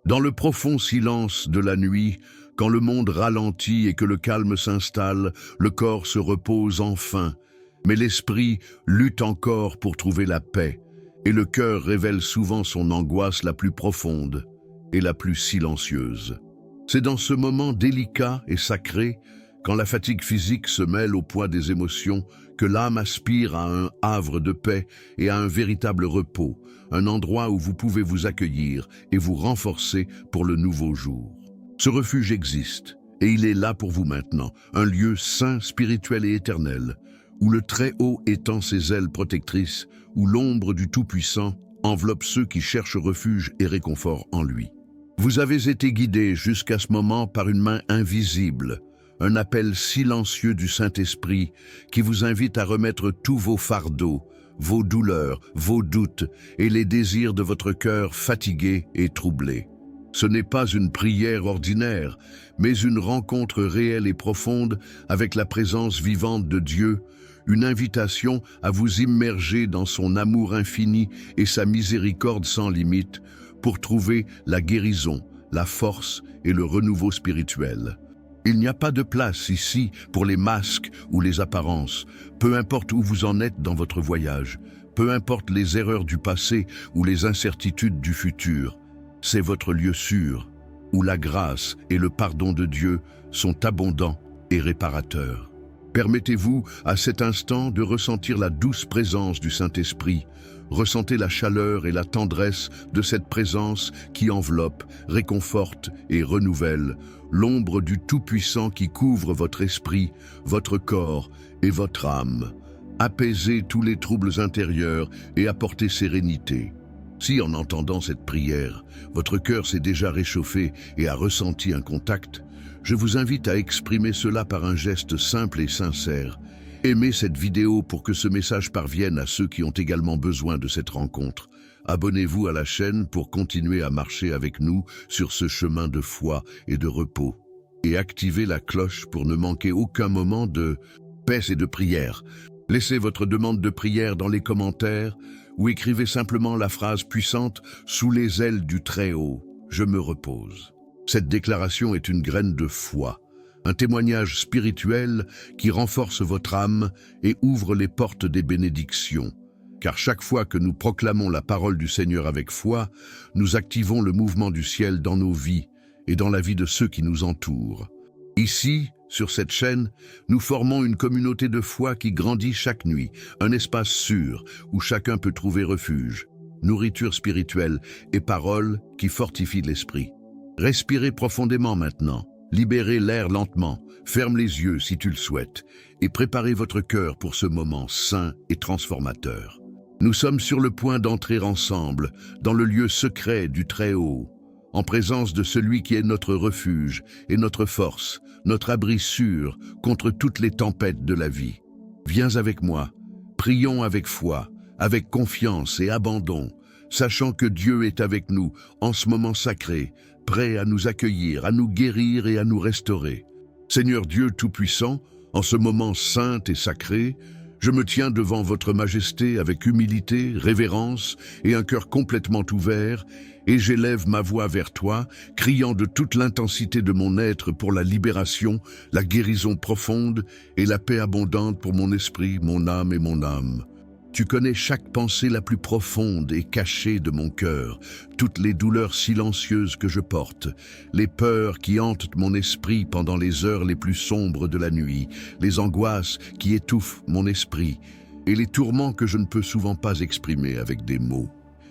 Dans le profond silence de la nuit, quand le monde ralentit et que le calme s'installe, le corps se repose enfin, mais l'esprit lutte encore pour trouver la paix, et le cœur révèle souvent son angoisse la plus profonde et la plus silencieuse. C'est dans ce moment délicat et sacré, quand la fatigue physique se mêle au poids des émotions, que l'âme aspire à un havre de paix et à un véritable repos, un endroit où vous pouvez vous accueillir et vous renforcer pour le nouveau jour. Ce refuge existe, et il est là pour vous maintenant, un lieu saint, spirituel et éternel, où le Très-Haut étend ses ailes protectrices, où l'ombre du Tout-Puissant enveloppe ceux qui cherchent refuge et réconfort en lui. Vous avez été guidés jusqu'à ce moment par une main invisible, un appel silencieux du Saint-Esprit qui vous invite à remettre tous vos fardeaux, vos douleurs, vos doutes et les désirs de votre cœur fatigué et troublé. Ce n'est pas une prière ordinaire, mais une rencontre réelle et profonde avec la présence vivante de Dieu, une invitation à vous immerger dans son amour infini et sa miséricorde sans limite pour trouver la guérison, la force et le renouveau spirituel. Il n'y a pas de place ici pour les masques ou les apparences, peu importe où vous en êtes dans votre voyage, peu importe les erreurs du passé ou les incertitudes du futur. C'est votre lieu sûr, où la grâce et le pardon de Dieu sont abondants et réparateurs. Permettez-vous à cet instant de ressentir la douce présence du Saint-Esprit. Ressentez la chaleur et la tendresse de cette présence qui enveloppe, réconforte et renouvelle, l'ombre du Tout-Puissant qui couvre votre esprit, votre corps et votre âme. Apaisez tous les troubles intérieurs et apportez sérénité. Si, en entendant cette prière, votre cœur s'est déjà réchauffé et a ressenti un contact, je vous invite à exprimer cela par un geste simple et sincère. Aimez cette vidéo pour que ce message parvienne à ceux qui ont également besoin de cette rencontre. Abonnez-vous à la chaîne pour continuer à marcher avec nous sur ce chemin de foi et de repos. Et activez la cloche pour ne manquer aucun moment de paix et de prière. Laissez votre demande de prière dans les commentaires ou écrivez simplement la phrase puissante « Sous les ailes du Très-Haut, je me repose ». Cette déclaration est une graine de foi, un témoignage spirituel qui renforce votre âme et ouvre les portes des bénédictions. Car chaque fois que nous proclamons la parole du Seigneur avec foi, nous activons le mouvement du ciel dans nos vies et dans la vie de ceux qui nous entourent. Ici, sur cette chaîne, nous formons une communauté de foi qui grandit chaque nuit, un espace sûr où chacun peut trouver refuge, nourriture spirituelle et paroles qui fortifient l'esprit. Respirez profondément maintenant, libérez l'air lentement, ferme les yeux si tu le souhaites et préparez votre cœur pour ce moment saint et transformateur. Nous sommes sur le point d'entrer ensemble dans le lieu secret du Très-Haut, en présence de celui qui est notre refuge et notre force, notre abri sûr contre toutes les tempêtes de la vie. Viens avec moi, prions avec foi, avec confiance et abandon, sachant que Dieu est avec nous en ce moment sacré, prêt à nous accueillir, à nous guérir et à nous restaurer. Seigneur Dieu Tout-Puissant, en ce moment saint et sacré, je me tiens devant votre majesté avec humilité, révérence et un cœur complètement ouvert, et j'élève ma voix vers toi, criant de toute l'intensité de mon être pour la libération, la guérison profonde et la paix abondante pour mon esprit, mon âme et mon âme. Tu connais chaque pensée la plus profonde et cachée de mon cœur, toutes les douleurs silencieuses que je porte, les peurs qui hantent mon esprit pendant les heures les plus sombres de la nuit, les angoisses qui étouffent mon esprit et les tourments que je ne peux souvent pas exprimer avec des mots.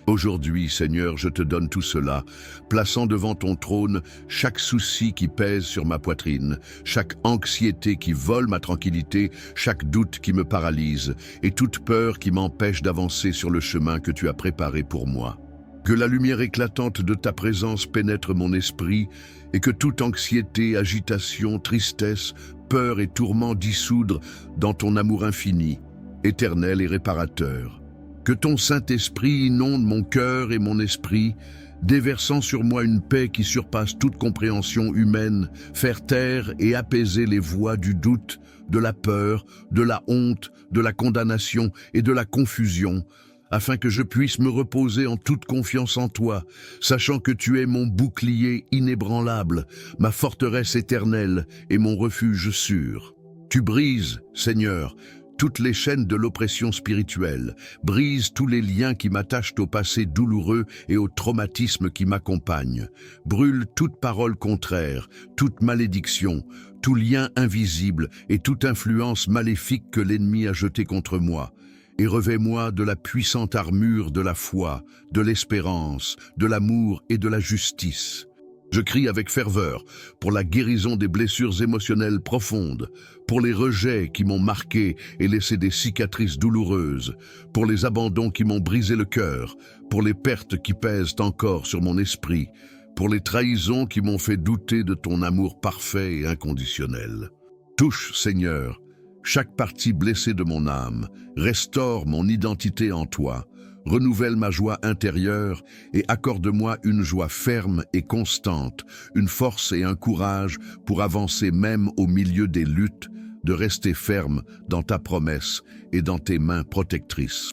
Aujourd'hui, Seigneur, je te donne tout cela, plaçant devant ton trône chaque souci qui pèse sur ma poitrine, chaque anxiété qui vole ma tranquillité, chaque doute qui me paralyse et toute peur qui m'empêche d'avancer sur le chemin que tu as préparé pour moi. Que la lumière éclatante de ta présence pénètre mon esprit et que toute anxiété, agitation, tristesse, peur et tourment dissoudre dans ton amour infini, éternel et réparateur. Que ton Saint-Esprit inonde mon cœur et mon esprit, déversant sur moi une paix qui surpasse toute compréhension humaine, faire taire et apaiser les voix du doute, de la peur, de la honte, de la condamnation et de la confusion, afin que je puisse me reposer en toute confiance en toi, sachant que tu es mon bouclier inébranlable, ma forteresse éternelle et mon refuge sûr. Tu brises, Seigneur, toutes les chaînes de l'oppression spirituelle, brise tous les liens qui m'attachent au passé douloureux et au traumatisme qui m'accompagne, brûle toute parole contraire, toute malédiction, tout lien invisible et toute influence maléfique que l'ennemi a jeté contre moi, et revêt-moi de la puissante armure de la foi, de l'espérance, de l'amour et de la justice. Je crie avec ferveur pour la guérison des blessures émotionnelles profondes, pour les rejets qui m'ont marqué et laissé des cicatrices douloureuses, pour les abandons qui m'ont brisé le cœur, pour les pertes qui pèsent encore sur mon esprit, pour les trahisons qui m'ont fait douter de ton amour parfait et inconditionnel. Touche, Seigneur, chaque partie blessée de mon âme, restaure mon identité en toi, renouvelle ma joie intérieure et accorde-moi une joie ferme et constante, une force et un courage pour avancer même au milieu des luttes, de rester ferme dans ta promesse et dans tes mains protectrices.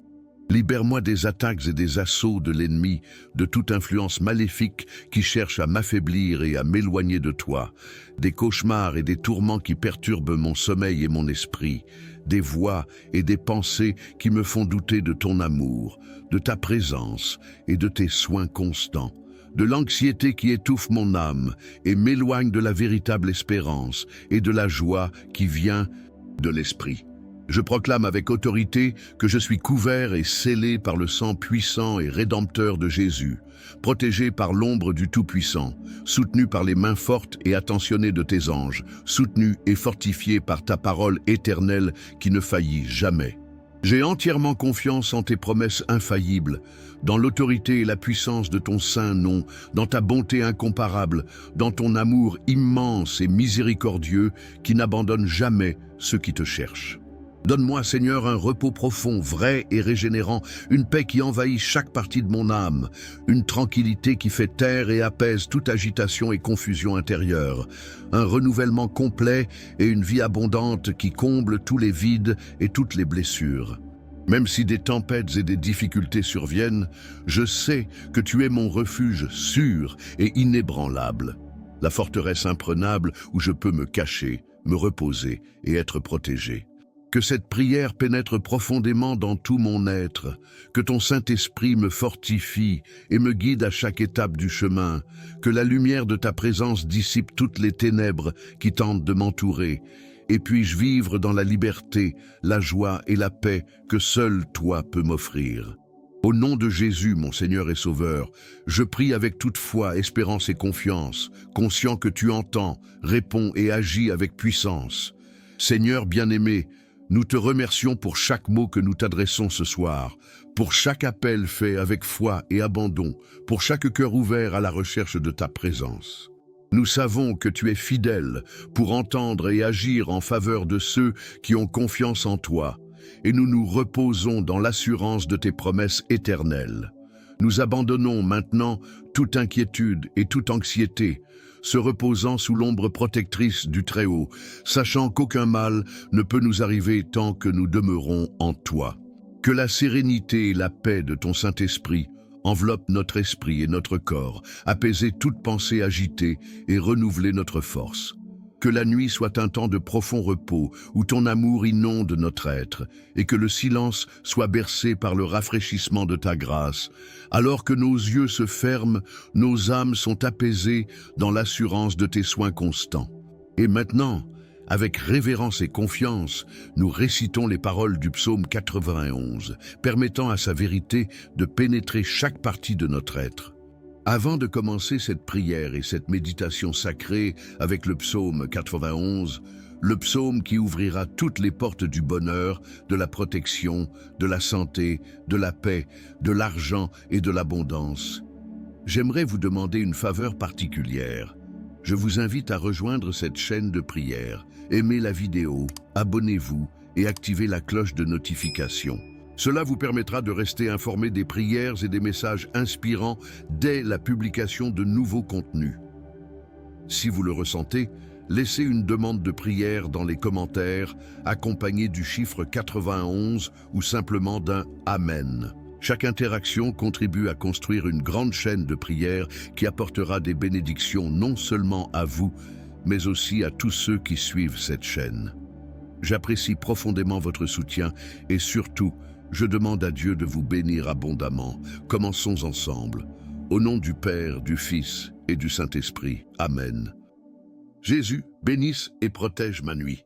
Libère-moi des attaques et des assauts de l'ennemi, de toute influence maléfique qui cherche à m'affaiblir et à m'éloigner de toi, des cauchemars et des tourments qui perturbent mon sommeil et mon esprit, des voix et des pensées qui me font douter de ton amour, de ta présence et de tes soins constants, de l'anxiété qui étouffe mon âme et m'éloigne de la véritable espérance et de la joie qui vient de l'esprit. Je proclame avec autorité que je suis couvert et scellé par le sang puissant et rédempteur de Jésus, protégé par l'ombre du Tout-Puissant, soutenu par les mains fortes et attentionnées de tes anges, soutenu et fortifié par ta parole éternelle qui ne faillit jamais. J'ai entièrement confiance en tes promesses infaillibles, dans l'autorité et la puissance de ton saint nom, dans ta bonté incomparable, dans ton amour immense et miséricordieux qui n'abandonne jamais ceux qui te cherchent. Donne-moi, Seigneur, un repos profond, vrai et régénérant, une paix qui envahit chaque partie de mon âme, une tranquillité qui fait taire et apaise toute agitation et confusion intérieure, un renouvellement complet et une vie abondante qui comble tous les vides et toutes les blessures. Même si des tempêtes et des difficultés surviennent, je sais que tu es mon refuge sûr et inébranlable, la forteresse imprenable où je peux me cacher, me reposer et être protégé. Que cette prière pénètre profondément dans tout mon être, que ton Saint-Esprit me fortifie et me guide à chaque étape du chemin, que la lumière de ta présence dissipe toutes les ténèbres qui tentent de m'entourer, et puis-je vivre dans la liberté, la joie et la paix que seul toi peux m'offrir. Au nom de Jésus, mon Seigneur et Sauveur, je prie avec toute foi, espérance et confiance, conscient que tu entends, réponds et agis avec puissance. Seigneur bien-aimé, nous te remercions pour chaque mot que nous t'adressons ce soir, pour chaque appel fait avec foi et abandon, pour chaque cœur ouvert à la recherche de ta présence. Nous savons que tu es fidèle pour entendre et agir en faveur de ceux qui ont confiance en toi, et nous nous reposons dans l'assurance de tes promesses éternelles. Nous abandonnons maintenant toute inquiétude et toute anxiété, se reposant sous l'ombre protectrice du Très-Haut, sachant qu'aucun mal ne peut nous arriver tant que nous demeurons en toi. Que la sérénité et la paix de ton Saint-Esprit enveloppent notre esprit et notre corps, apaiser toute pensée agitée et renouveler notre force. Que la nuit soit un temps de profond repos où ton amour inonde notre être et que le silence soit bercé par le rafraîchissement de ta grâce. Alors que nos yeux se ferment, nos âmes sont apaisées dans l'assurance de tes soins constants. Et maintenant, avec révérence et confiance, nous récitons les paroles du psaume 91, permettant à sa vérité de pénétrer chaque partie de notre être. Avant de commencer cette prière et cette méditation sacrée avec le psaume 91, le psaume qui ouvrira toutes les portes du bonheur, de la protection, de la santé, de la paix, de l'argent et de l'abondance, j'aimerais vous demander une faveur particulière. Je vous invite à rejoindre cette chaîne de prière, aimez la vidéo, abonnez-vous et activez la cloche de notification. Cela vous permettra de rester informé des prières et des messages inspirants dès la publication de nouveaux contenus. Si vous le ressentez, laissez une demande de prière dans les commentaires, accompagnée du chiffre 91 ou simplement d'un Amen. Chaque interaction contribue à construire une grande chaîne de prières qui apportera des bénédictions non seulement à vous, mais aussi à tous ceux qui suivent cette chaîne. J'apprécie profondément votre soutien et surtout, je demande à Dieu de vous bénir abondamment. Commençons ensemble. Au nom du Père, du Fils et du Saint-Esprit. Amen. Jésus, bénisse et protège ma nuit.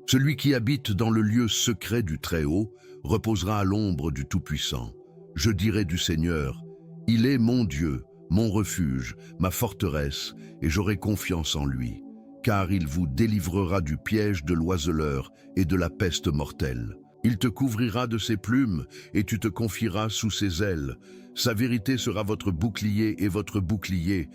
Celui qui habite dans le lieu secret du Très-Haut reposera à l'ombre du Tout-Puissant. Je dirai du Seigneur, il est mon Dieu, mon refuge, ma forteresse, et j'aurai confiance en lui, car il vous délivrera du piège de l'oiseleur et de la peste mortelle. Il te couvrira de ses plumes, et tu te confieras sous ses ailes. Sa vérité sera votre bouclier et votre bouclier.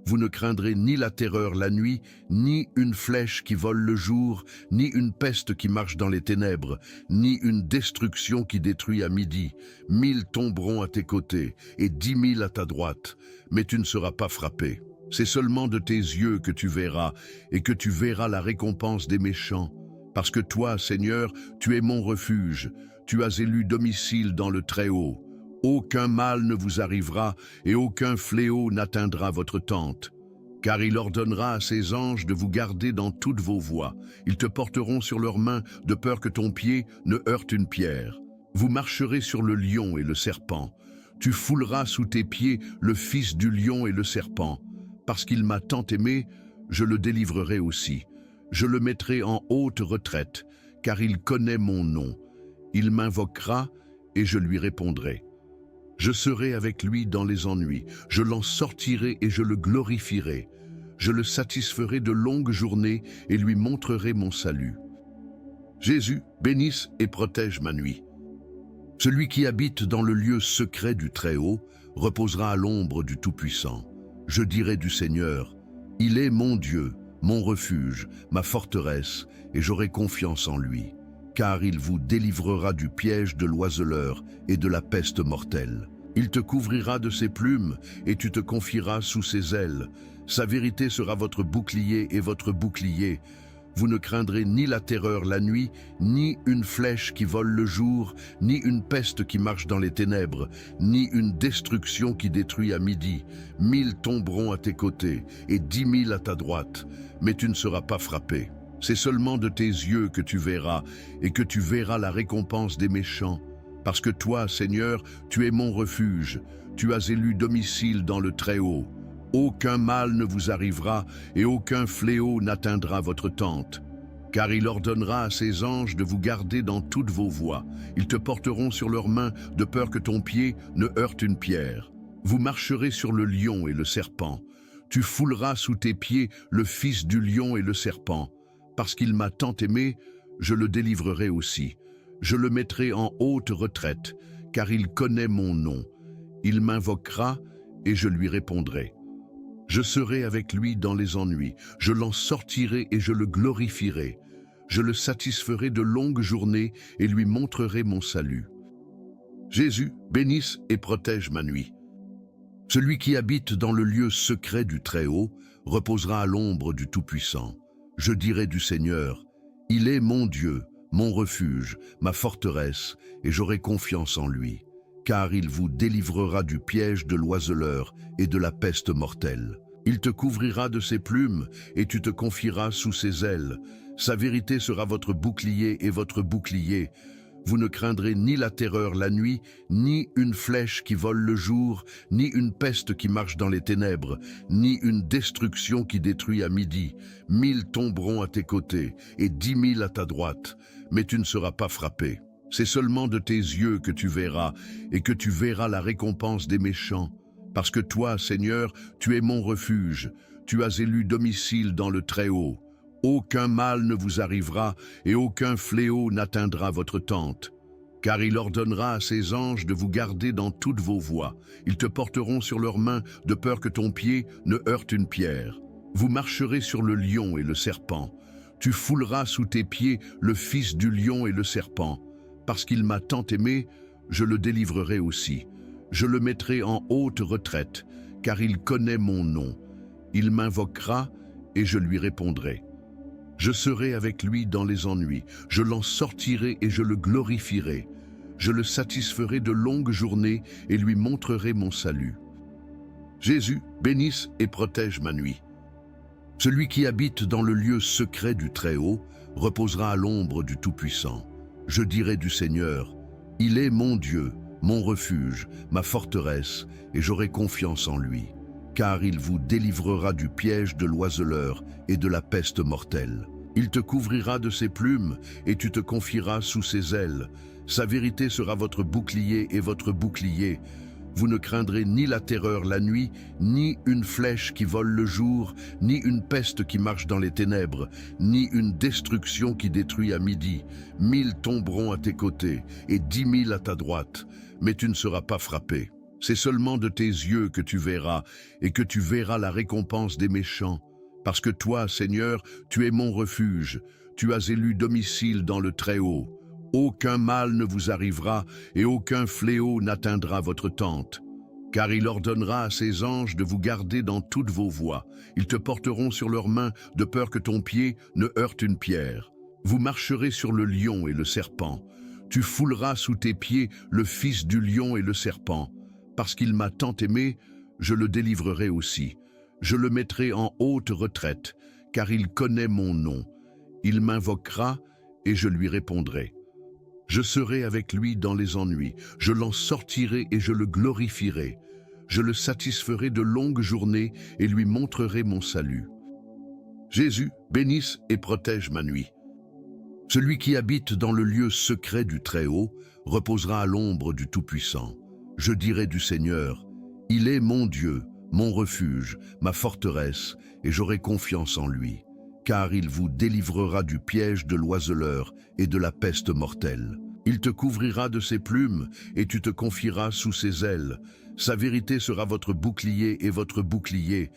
Vous ne craindrez ni la terreur la nuit, ni une flèche qui vole le jour, ni une peste qui marche dans les ténèbres, ni une destruction qui détruit à midi. 1000 tomberont à tes côtés, et 10 000 à ta droite, mais tu ne seras pas frappé. C'est seulement de tes yeux que tu verras, et que tu verras la récompense des méchants. Parce que toi, Seigneur, tu es mon refuge, tu as élu domicile dans le Très-Haut. Aucun mal ne vous arrivera et aucun fléau n'atteindra votre tente. Car il ordonnera à ses anges de vous garder dans toutes vos voies. Ils te porteront sur leurs mains de peur que ton pied ne heurte une pierre. Vous marcherez sur le lion et le serpent. Tu fouleras sous tes pieds le fils du lion et le serpent. Parce qu'il m'a tant aimé, je le délivrerai aussi. Je le mettrai en haute retraite, car il connaît mon nom. Il m'invoquera et je lui répondrai. Je serai avec lui dans les ennuis, je l'en sortirai et je le glorifierai. Je le satisferai de longues journées et lui montrerai mon salut. Jésus, bénisse et protège ma nuit. Celui qui habite dans le lieu secret du Très-Haut reposera à l'ombre du Tout-Puissant. Je dirai du Seigneur, il est mon Dieu, mon refuge, ma forteresse, et j'aurai confiance en lui. Car il vous délivrera du piège de l'oiseleur et de la peste mortelle. Il te couvrira de ses plumes, et tu te confieras sous ses ailes. Sa vérité sera votre bouclier et votre bouclier. Vous ne craindrez ni la terreur la nuit, ni une flèche qui vole le jour, ni une peste qui marche dans les ténèbres, ni une destruction qui détruit à midi. 1000 tomberont à tes côtés, et 10 000 à ta droite, mais tu ne seras pas frappé. C'est seulement de tes yeux que tu verras, et que tu verras la récompense des méchants. Parce que toi, Seigneur, tu es mon refuge, tu as élu domicile dans le Très-Haut. Aucun mal ne vous arrivera, et aucun fléau n'atteindra votre tente. Car il ordonnera à ses anges de vous garder dans toutes vos voies. Ils te porteront sur leurs mains, de peur que ton pied ne heurte une pierre. Vous marcherez sur le lion et le serpent. Tu fouleras sous tes pieds le fils du lion et le serpent. Parce qu'il m'a tant aimé, je le délivrerai aussi. Je le mettrai en haute retraite, car il connaît mon nom. Il m'invoquera et je lui répondrai. Je serai avec lui dans les ennuis, je l'en sortirai et je le glorifierai. Je le satisferai de longues journées et lui montrerai mon salut. Jésus, bénisse et protège ma nuit. Celui qui habite dans le lieu secret du Très-Haut reposera à l'ombre du Tout-Puissant. Je dirai du Seigneur, il est mon Dieu, mon refuge, ma forteresse, et j'aurai confiance en lui. Car il vous délivrera du piège de l'oiseleur et de la peste mortelle. Il te couvrira de ses plumes, et tu te confieras sous ses ailes. Sa vérité sera votre bouclier et votre bouclier. Vous ne craindrez ni la terreur la nuit, ni une flèche qui vole le jour, ni une peste qui marche dans les ténèbres, ni une destruction qui détruit à midi. 1000 tomberont à tes côtés, et 10 000 à ta droite, mais tu ne seras pas frappé. C'est seulement de tes yeux que tu verras, et que tu verras la récompense des méchants. Parce que toi, Seigneur, tu es mon refuge, tu as élu domicile dans le Très-Haut. Aucun mal ne vous arrivera, et aucun fléau n'atteindra votre tente. Car il ordonnera à ses anges de vous garder dans toutes vos voies. Ils te porteront sur leurs mains, de peur que ton pied ne heurte une pierre. Vous marcherez sur le lion et le serpent. Tu fouleras sous tes pieds le fils du lion et le serpent. Parce qu'il m'a tant aimé, je le délivrerai aussi. Je le mettrai en haute retraite, car il connaît mon nom. Il m'invoquera et je lui répondrai. Je serai avec lui dans les ennuis, je l'en sortirai et je le glorifierai. Je le satisferai de longues journées et lui montrerai mon salut. Jésus, bénisse et protège ma nuit. Celui qui habite dans le lieu secret du Très-Haut reposera à l'ombre du Tout-Puissant. Je dirai du Seigneur, il est mon Dieu, mon refuge, ma forteresse, et j'aurai confiance en lui, car il vous délivrera du piège de l'oiseleur et de la peste mortelle. Il te couvrira de ses plumes, et tu te confieras sous ses ailes. Sa vérité sera votre bouclier et votre bouclier. Vous ne craindrez ni la terreur la nuit, ni une flèche qui vole le jour, ni une peste qui marche dans les ténèbres, ni une destruction qui détruit à midi. 1000 tomberont à tes côtés, et 10 000 à ta droite, mais tu ne seras pas frappé. C'est seulement de tes yeux que tu verras, et que tu verras la récompense des méchants. Parce que toi, Seigneur, tu es mon refuge, tu as élu domicile dans le Très-Haut. Aucun mal ne vous arrivera et aucun fléau n'atteindra votre tente. Car il ordonnera à ses anges de vous garder dans toutes vos voies. Ils te porteront sur leurs mains de peur que ton pied ne heurte une pierre. Vous marcherez sur le lion et le serpent. Tu fouleras sous tes pieds le fils du lion et le serpent. Parce qu'il m'a tant aimé, je le délivrerai aussi. Je le mettrai en haute retraite, car il connaît mon nom. Il m'invoquera et je lui répondrai. Je serai avec lui dans les ennuis, je l'en sortirai et je le glorifierai. Je le satisferai de longues journées et lui montrerai mon salut. Jésus, bénisse et protège ma nuit. Celui qui habite dans le lieu secret du Très-Haut reposera à l'ombre du Tout-Puissant. Je dirai du Seigneur, il est mon Dieu, mon refuge, ma forteresse, et j'aurai confiance en lui. Car il vous délivrera du piège de l'oiseleur et de la peste mortelle. Il te couvrira de ses plumes, et tu te confieras sous ses ailes. Sa vérité sera votre bouclier et votre bouclier.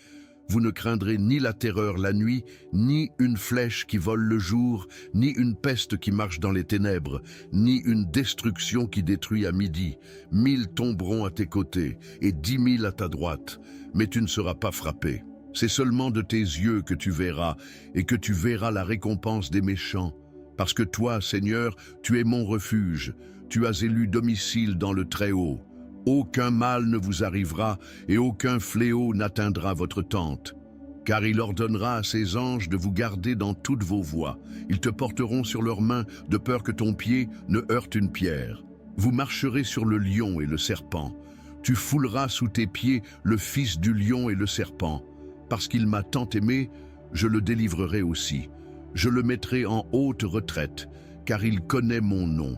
Vous ne craindrez ni la terreur la nuit, ni une flèche qui vole le jour, ni une peste qui marche dans les ténèbres, ni une destruction qui détruit à midi. 1000 tomberont à tes côtés, et 10 000 à ta droite, mais tu ne seras pas frappé. C'est seulement de tes yeux que tu verras, et que tu verras la récompense des méchants. Parce que toi, Seigneur, tu es mon refuge, tu as élu domicile dans le Très-Haut. Aucun mal ne vous arrivera, et aucun fléau n'atteindra votre tente. Car il ordonnera à ses anges de vous garder dans toutes vos voies. Ils te porteront sur leurs mains, de peur que ton pied ne heurte une pierre. Vous marcherez sur le lion et le serpent. Tu fouleras sous tes pieds le fils du lion et le serpent. Parce qu'il m'a tant aimé, je le délivrerai aussi. Je le mettrai en haute retraite, car il connaît mon nom.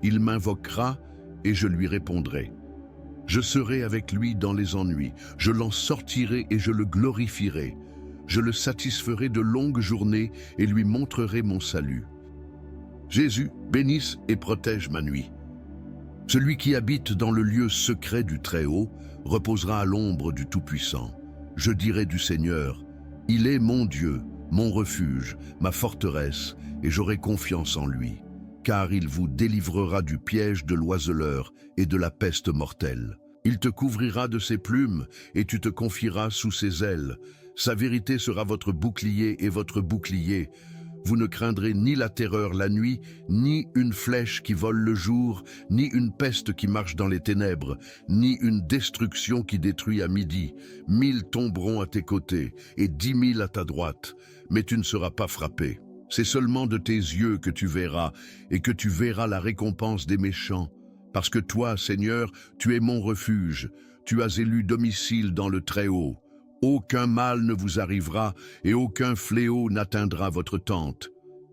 Il m'invoquera et je lui répondrai. Je serai avec lui dans les ennuis, je l'en sortirai et je le glorifierai. Je le satisferai de longues journées et lui montrerai mon salut. Jésus, bénisse et protège ma nuit. Celui qui habite dans le lieu secret du Très-Haut reposera à l'ombre du Tout-Puissant. Je dirai du Seigneur, il est mon Dieu, mon refuge, ma forteresse, et j'aurai confiance en lui. Car il vous délivrera du piège de l'oiseleur et de la peste mortelle. Il te couvrira de ses plumes, et tu te confieras sous ses ailes. Sa vérité sera votre bouclier et votre bouclier. Vous ne craindrez ni la terreur la nuit, ni une flèche qui vole le jour, ni une peste qui marche dans les ténèbres, ni une destruction qui détruit à midi. 1000 tomberont à tes côtés, et 10 000 à ta droite, mais tu ne seras pas frappé. C'est seulement de tes yeux que tu verras, et que tu verras la récompense des méchants. Parce que toi, Seigneur, tu es mon refuge, tu as élu domicile dans le Très-Haut. Aucun mal ne vous arrivera, et aucun fléau n'atteindra votre tente.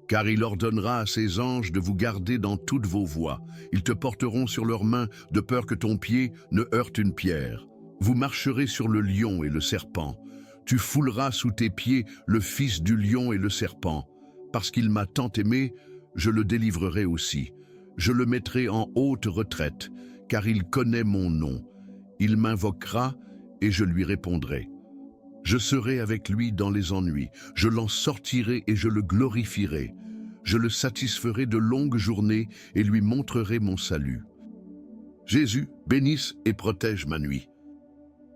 Car il ordonnera à ses anges de vous garder dans toutes vos voies. Ils te porteront sur leurs mains, de peur que ton pied ne heurte une pierre. Vous marcherez sur le lion et le serpent. Tu fouleras sous tes pieds le fils du lion et le serpent. Parce qu'il m'a tant aimé, je le délivrerai aussi. Je le mettrai en haute retraite, car il connaît mon nom. Il m'invoquera et je lui répondrai. Je serai avec lui dans les ennuis, je l'en sortirai et je le glorifierai. Je le satisferai de longues journées et lui montrerai mon salut. Jésus, bénisse et protège ma nuit.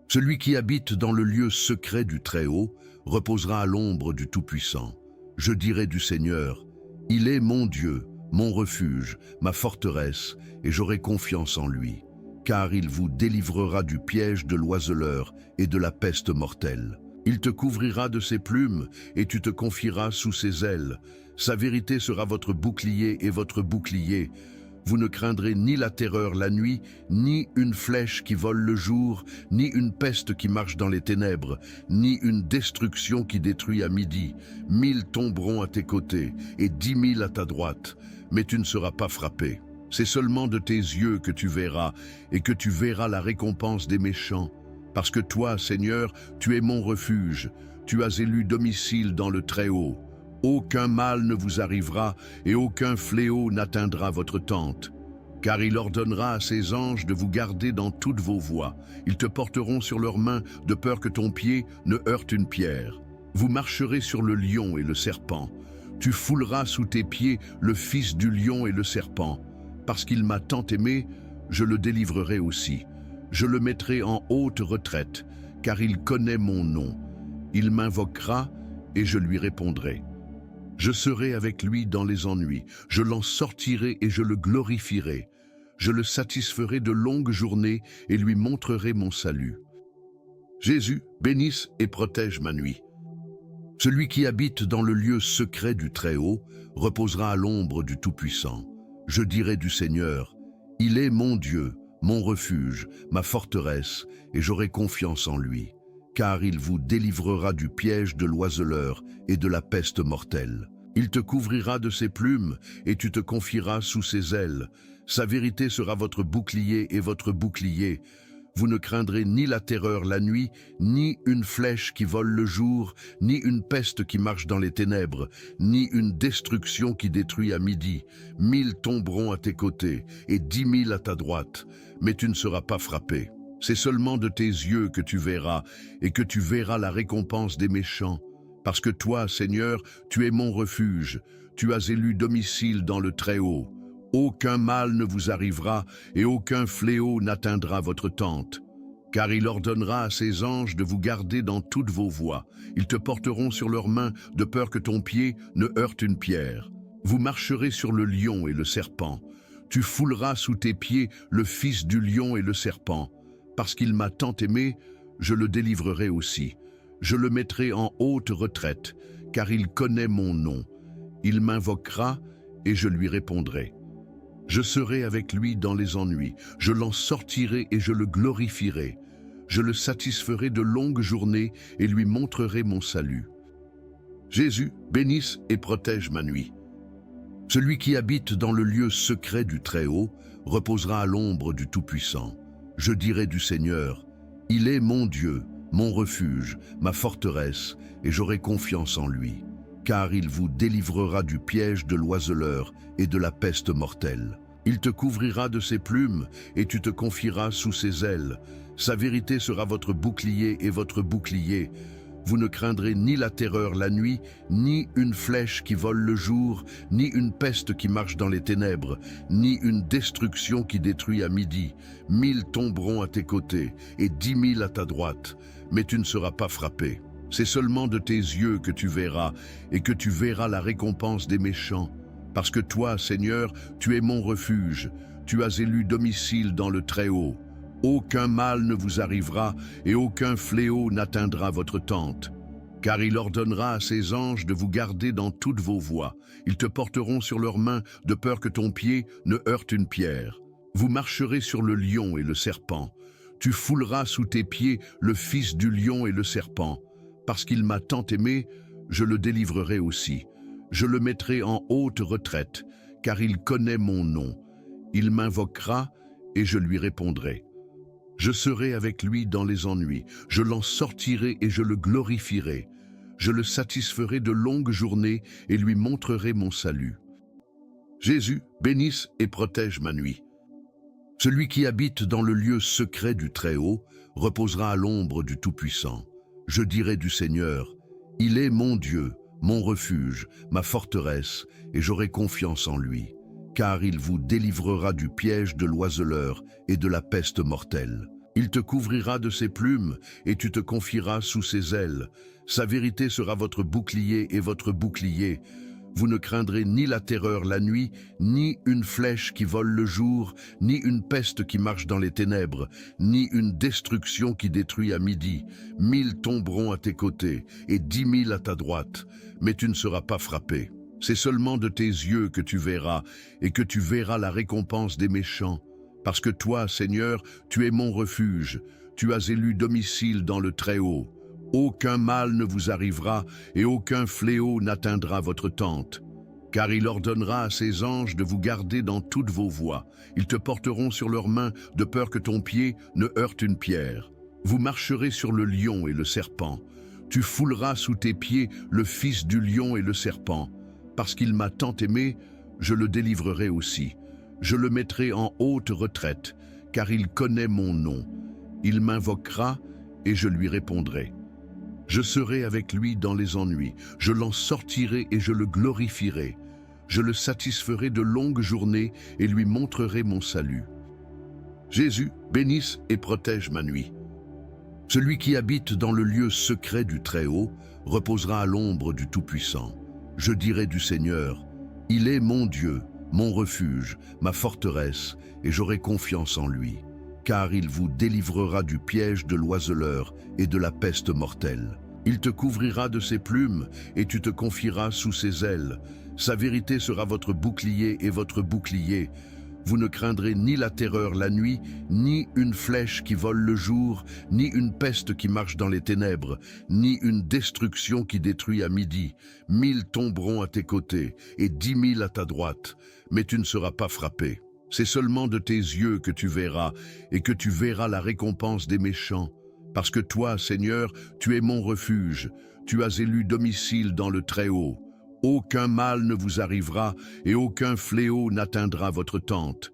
Celui qui habite dans le lieu secret du Très-Haut reposera à l'ombre du Tout-Puissant. Je dirai du Seigneur, il est mon Dieu, mon refuge, ma forteresse, et j'aurai confiance en lui. Car il vous délivrera du piège de l'oiseleur et de la peste mortelle. Il te couvrira de ses plumes, et tu te confieras sous ses ailes. Sa vérité sera votre bouclier et votre bouclier. Vous ne craindrez ni la terreur la nuit, ni une flèche qui vole le jour, ni une peste qui marche dans les ténèbres, ni une destruction qui détruit à midi. 1000 tomberont à tes côtés, et 10 000 à ta droite, mais tu ne seras pas frappé. C'est seulement de tes yeux que tu verras, et que tu verras la récompense des méchants. Parce que toi, Seigneur, tu es mon refuge, tu as élu domicile dans le Très-Haut. Aucun mal ne vous arrivera, et aucun fléau n'atteindra votre tente. Car il ordonnera à ses anges de vous garder dans toutes vos voies. Ils te porteront sur leurs mains, de peur que ton pied ne heurte une pierre. Vous marcherez sur le lion et le serpent. Tu fouleras sous tes pieds le fils du lion et le serpent. Parce qu'il m'a tant aimé, je le délivrerai aussi. Je le mettrai en haute retraite, car il connaît mon nom. Il m'invoquera, et je lui répondrai. Je serai avec lui dans les ennuis, je l'en sortirai et je le glorifierai. Je le satisferai de longues journées et lui montrerai mon salut. Jésus, bénisse et protège ma nuit. Celui qui habite dans le lieu secret du Très-Haut reposera à l'ombre du Tout-Puissant. Je dirai du Seigneur, il est mon Dieu, mon refuge, ma forteresse, et j'aurai confiance en lui. Car il vous délivrera du piège de l'oiseleur et de la peste mortelle. Il te couvrira de ses plumes, et tu te confieras sous ses ailes. Sa vérité sera votre bouclier et votre bouclier. Vous ne craindrez ni la terreur la nuit, ni une flèche qui vole le jour, ni une peste qui marche dans les ténèbres, ni une destruction qui détruit à midi. 1000 tomberont à tes côtés, et 10 000 à ta droite, mais tu ne seras pas frappé. C'est seulement de tes yeux que tu verras, et que tu verras la récompense des méchants. Parce que toi, Seigneur, tu es mon refuge, tu as élu domicile dans le Très-Haut. Aucun mal ne vous arrivera, et aucun fléau n'atteindra votre tente. Car il ordonnera à ses anges de vous garder dans toutes vos voies. Ils te porteront sur leurs mains, de peur que ton pied ne heurte une pierre. Vous marcherez sur le lion et le serpent. Tu fouleras sous tes pieds le fils du lion et le serpent. Parce qu'il m'a tant aimé, je le délivrerai aussi. Je le mettrai en haute retraite, car il connaît mon nom. Il m'invoquera, et je lui répondrai. Je serai avec lui dans les ennuis, je l'en sortirai et je le glorifierai. Je le satisferai de longues journées et lui montrerai mon salut. Jésus, bénisse et protège ma nuit. Celui qui habite dans le lieu secret du Très-Haut reposera à l'ombre du Tout-Puissant. Je dirai du Seigneur, il est mon Dieu, mon refuge, ma forteresse, et j'aurai confiance en lui. Car il vous délivrera du piège de l'oiseleur et de la peste mortelle. Il te couvrira de ses plumes, et tu te confieras sous ses ailes. Sa vérité sera votre bouclier et votre bouclier. Vous ne craindrez ni la terreur la nuit, ni une flèche qui vole le jour, ni une peste qui marche dans les ténèbres, ni une destruction qui détruit à midi. 1000 tomberont à tes côtés, et 10 000 à ta droite, mais tu ne seras pas frappé. C'est seulement de tes yeux que tu verras, et que tu verras la récompense des méchants. Parce que toi, Seigneur, tu es mon refuge, tu as élu domicile dans le Très-Haut. Aucun mal ne vous arrivera, et aucun fléau n'atteindra votre tente. Car il ordonnera à ses anges de vous garder dans toutes vos voies. Ils te porteront sur leurs mains, de peur que ton pied ne heurte une pierre. Vous marcherez sur le lion et le serpent. Tu fouleras sous tes pieds le fils du lion et le serpent. Parce qu'il m'a tant aimé, je le délivrerai aussi. Je le mettrai en haute retraite, car il connaît mon nom. Il m'invoquera, et je lui répondrai. Je serai avec lui dans les ennuis, je l'en sortirai et je le glorifierai. Je le satisferai de longues journées et lui montrerai mon salut. Jésus, bénisse et protège ma nuit. Celui qui habite dans le lieu secret du Très-Haut reposera à l'ombre du Tout-Puissant. Je dirai du Seigneur, il est mon Dieu, mon refuge, ma forteresse, et j'aurai confiance en lui. Car il vous délivrera du piège de l'oiseleur et de la peste mortelle. Il te couvrira de ses plumes, et tu te confieras sous ses ailes. Sa vérité sera votre bouclier et votre bouclier. Vous ne craindrez ni la terreur la nuit, ni une flèche qui vole le jour, ni une peste qui marche dans les ténèbres, ni une destruction qui détruit à midi. 1000 tomberont à tes côtés et 10 000 à ta droite, mais tu ne seras pas frappé. C'est seulement de tes yeux que tu verras, et que tu verras la récompense des méchants. Parce que toi, Seigneur, tu es mon refuge, tu as élu domicile dans le Très-Haut. Aucun mal ne vous arrivera, et aucun fléau n'atteindra votre tente. Car il ordonnera à ses anges de vous garder dans toutes vos voies. Ils te porteront sur leurs mains, de peur que ton pied ne heurte une pierre. Vous marcherez sur le lion et le serpent. Tu fouleras sous tes pieds le fils du lion et le serpent. Parce qu'il m'a tant aimé, je le délivrerai aussi. Je le mettrai en haute retraite, car il connaît mon nom. Il m'invoquera, et je lui répondrai. Je serai avec lui dans les ennuis, je l'en sortirai et je le glorifierai. Je le satisferai de longues journées et lui montrerai mon salut. Jésus, bénisse et protège ma nuit. Celui qui habite dans le lieu secret du Très-Haut reposera à l'ombre du Tout-Puissant. Je dirai du Seigneur, il est mon Dieu, mon refuge, ma forteresse, et j'aurai confiance en lui. Car il vous délivrera du piège de l'oiseleur et de la peste mortelle. Il te couvrira de ses plumes et tu te confieras sous ses ailes. Sa vérité sera votre bouclier et votre bouclier. Vous ne craindrez ni la terreur la nuit, ni une flèche qui vole le jour, ni une peste qui marche dans les ténèbres, ni une destruction qui détruit à midi. 1000 tomberont à tes côtés et 10 000 à ta droite, mais tu ne seras pas frappé. C'est seulement de tes yeux que tu verras, et que tu verras la récompense des méchants. Parce que toi, Seigneur, tu es mon refuge, tu as élu domicile dans le Très-Haut. Aucun mal ne vous arrivera, et aucun fléau n'atteindra votre tente.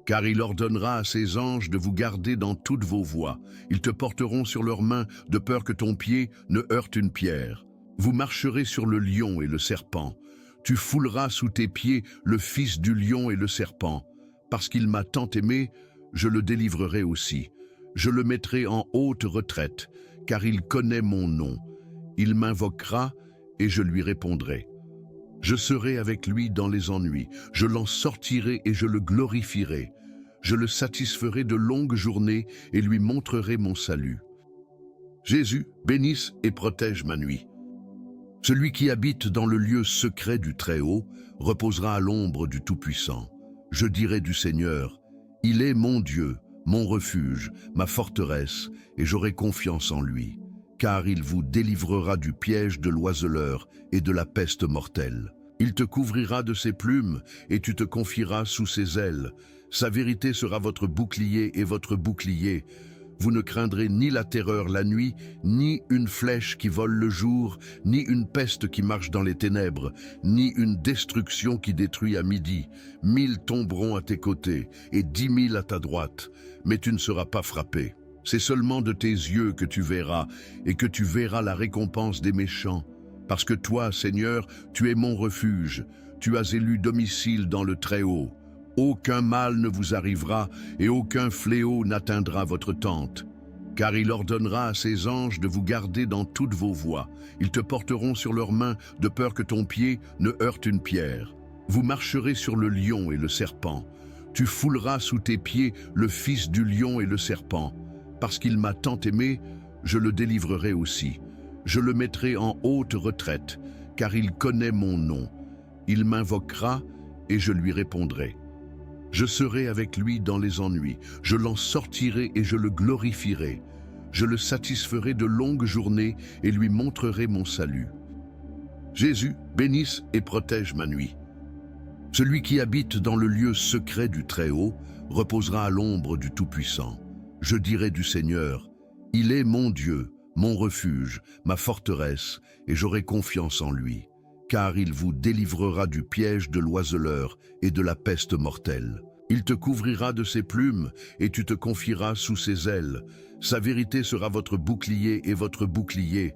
Car il ordonnera à ses anges de vous garder dans toutes vos voies. Ils te porteront sur leurs mains, de peur que ton pied ne heurte une pierre. Vous marcherez sur le lion et le serpent. Tu fouleras sous tes pieds le fils du lion et le serpent. Parce qu'il m'a tant aimé, je le délivrerai aussi. Je le mettrai en haute retraite, car il connaît mon nom. Il m'invoquera, et je lui répondrai. Je serai avec lui dans les ennuis, je l'en sortirai et je le glorifierai. Je le satisferai de longues journées et lui montrerai mon salut. Jésus, bénisse et protège ma nuit. Celui qui habite dans le lieu secret du Très-Haut reposera à l'ombre du Tout-Puissant. Je dirai du Seigneur, il est mon Dieu, mon refuge, ma forteresse, et j'aurai confiance en lui. Car il vous délivrera du piège de l'oiseleur et de la peste mortelle. Il te couvrira de ses plumes, et tu te confieras sous ses ailes. Sa vérité sera votre bouclier et votre bouclier. Vous ne craindrez ni la terreur la nuit, ni une flèche qui vole le jour, ni une peste qui marche dans les ténèbres, ni une destruction qui détruit à midi. 1000 tomberont à tes côtés et 10 000 à ta droite, mais tu ne seras pas frappé. C'est seulement de tes yeux que tu verras, et que tu verras la récompense des méchants. Parce que toi, Seigneur, tu es mon refuge, tu as élu domicile dans le Très-Haut. Aucun mal ne vous arrivera, et aucun fléau n'atteindra votre tente. Car il ordonnera à ses anges de vous garder dans toutes vos voies. Ils te porteront sur leurs mains, de peur que ton pied ne heurte une pierre. Vous marcherez sur le lion et le serpent. Tu fouleras sous tes pieds le fils du lion et le serpent. Parce qu'il m'a tant aimé, je le délivrerai aussi. Je le mettrai en haute retraite, car il connaît mon nom. Il m'invoquera, et je lui répondrai. Je serai avec lui dans les ennuis, je l'en sortirai et je le glorifierai. Je le satisferai de longues journées et lui montrerai mon salut. Jésus, bénisse et protège ma nuit. Celui qui habite dans le lieu secret du Très-Haut reposera à l'ombre du Tout-Puissant. Je dirai du Seigneur, il est mon Dieu, mon refuge, ma forteresse, et j'aurai confiance en lui. Car il vous délivrera du piège de l'oiseleur et de la peste mortelle. Il te couvrira de ses plumes, et tu te confieras sous ses ailes. Sa vérité sera votre bouclier et votre bouclier.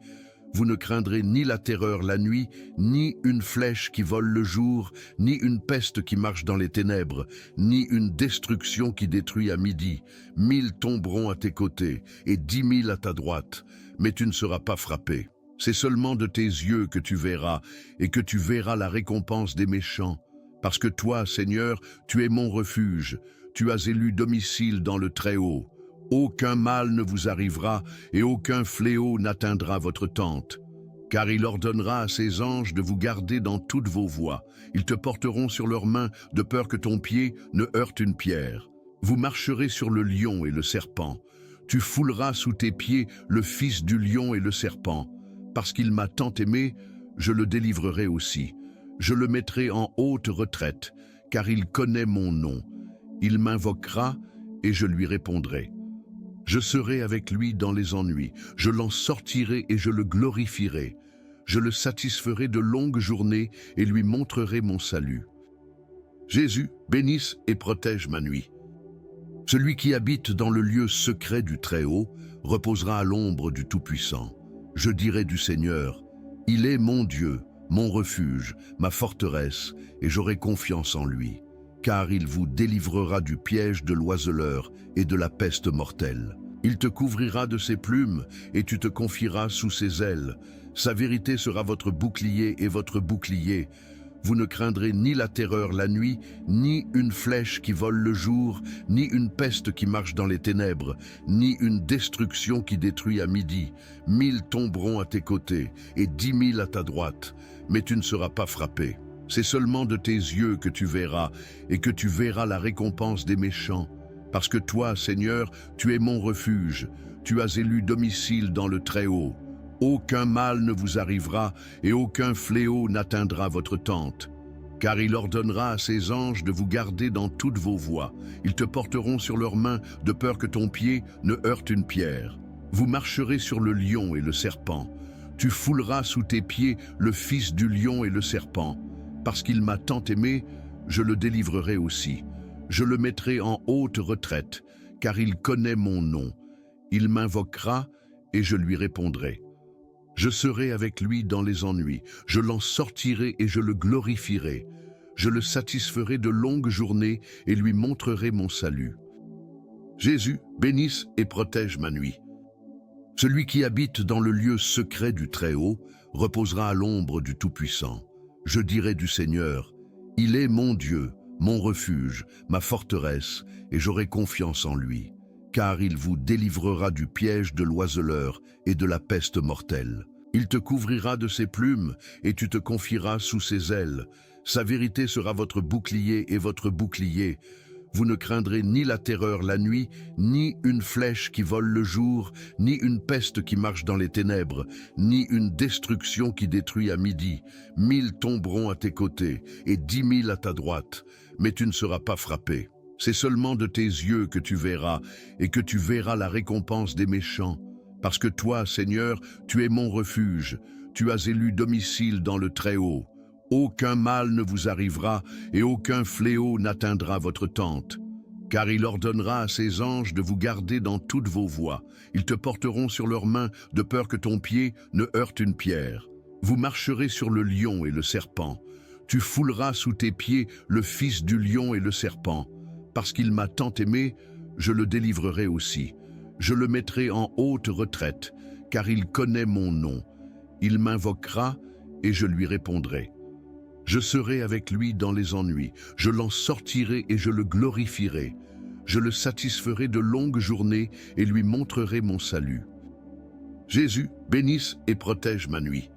Vous ne craindrez ni la terreur la nuit, ni une flèche qui vole le jour, ni une peste qui marche dans les ténèbres, ni une destruction qui détruit à midi. 1000 tomberont à tes côtés, et 10 000 à ta droite, mais tu ne seras pas frappé. C'est seulement de tes yeux que tu verras, et que tu verras la récompense des méchants. Parce que toi, Seigneur, tu es mon refuge, tu as élu domicile dans le Très-Haut. Aucun mal ne vous arrivera, et aucun fléau n'atteindra votre tente. Car il ordonnera à ses anges de vous garder dans toutes vos voies. Ils te porteront sur leurs mains, de peur que ton pied ne heurte une pierre. Vous marcherez sur le lion et le serpent. Tu fouleras sous tes pieds le fils du lion et le serpent. Parce qu'il m'a tant aimé, je le délivrerai aussi. Je le mettrai en haute retraite, car il connaît mon nom. Il m'invoquera et je lui répondrai. Je serai avec lui dans les ennuis, je l'en sortirai et je le glorifierai. Je le satisferai de longues journées et lui montrerai mon salut. Jésus, bénisse et protège ma nuit. Celui qui habite dans le lieu secret du Très-Haut reposera à l'ombre du Tout-Puissant. Je dirai du Seigneur, il est mon Dieu, mon refuge, ma forteresse, et j'aurai confiance en lui. Car il vous délivrera du piège de l'oiseleur et de la peste mortelle. Il te couvrira de ses plumes et tu te confieras sous ses ailes. Sa vérité sera votre bouclier et votre bouclier. Vous ne craindrez ni la terreur la nuit, ni une flèche qui vole le jour, ni une peste qui marche dans les ténèbres, ni une destruction qui détruit à midi. 1000 tomberont à tes côtés et 10 000 à ta droite, mais tu ne seras pas frappé. C'est seulement de tes yeux que tu verras, et que tu verras la récompense des méchants. Parce que toi, Seigneur, tu es mon refuge, tu as élu domicile dans le Très-Haut. Aucun mal ne vous arrivera, et aucun fléau n'atteindra votre tente. Car il ordonnera à ses anges de vous garder dans toutes vos voies. Ils te porteront sur leurs mains, de peur que ton pied ne heurte une pierre. Vous marcherez sur le lion et le serpent. Tu fouleras sous tes pieds le fils du lion et le serpent. Parce qu'il m'a tant aimé, je le délivrerai aussi. Je le mettrai en haute retraite, car il connaît mon nom. Il m'invoquera et je lui répondrai. Je serai avec lui dans les ennuis, je l'en sortirai et je le glorifierai. Je le satisferai de longues journées et lui montrerai mon salut. Jésus, bénisse et protège ma nuit. Celui qui habite dans le lieu secret du Très-Haut reposera à l'ombre du Tout-Puissant. Je dirai du Seigneur, il est mon Dieu, mon refuge, ma forteresse, et j'aurai confiance en lui. Car il vous délivrera du piège de l'oiseleur et de la peste mortelle. Il te couvrira de ses plumes et tu te confieras sous ses ailes. Sa vérité sera votre bouclier et votre bouclier. Vous ne craindrez ni la terreur la nuit, ni une flèche qui vole le jour, ni une peste qui marche dans les ténèbres, ni une destruction qui détruit à midi. 1000 tomberont à tes côtés et 10 000 à ta droite, mais tu ne seras pas frappé. C'est seulement de tes yeux que tu verras, et que tu verras la récompense des méchants. Parce que toi, Seigneur, tu es mon refuge, tu as élu domicile dans le Très-Haut. Aucun mal ne vous arrivera, et aucun fléau n'atteindra votre tente. Car il ordonnera à ses anges de vous garder dans toutes vos voies. Ils te porteront sur leurs mains, de peur que ton pied ne heurte une pierre. Vous marcherez sur le lion et le serpent. Tu fouleras sous tes pieds le fils du lion et le serpent. Parce qu'il m'a tant aimé, je le délivrerai aussi. Je le mettrai en haute retraite, car il connaît mon nom. Il m'invoquera et je lui répondrai. Je serai avec lui dans les ennuis, je l'en sortirai et je le glorifierai. Je le satisferai de longues journées et lui montrerai mon salut. Jésus, bénisse et protège ma nuit.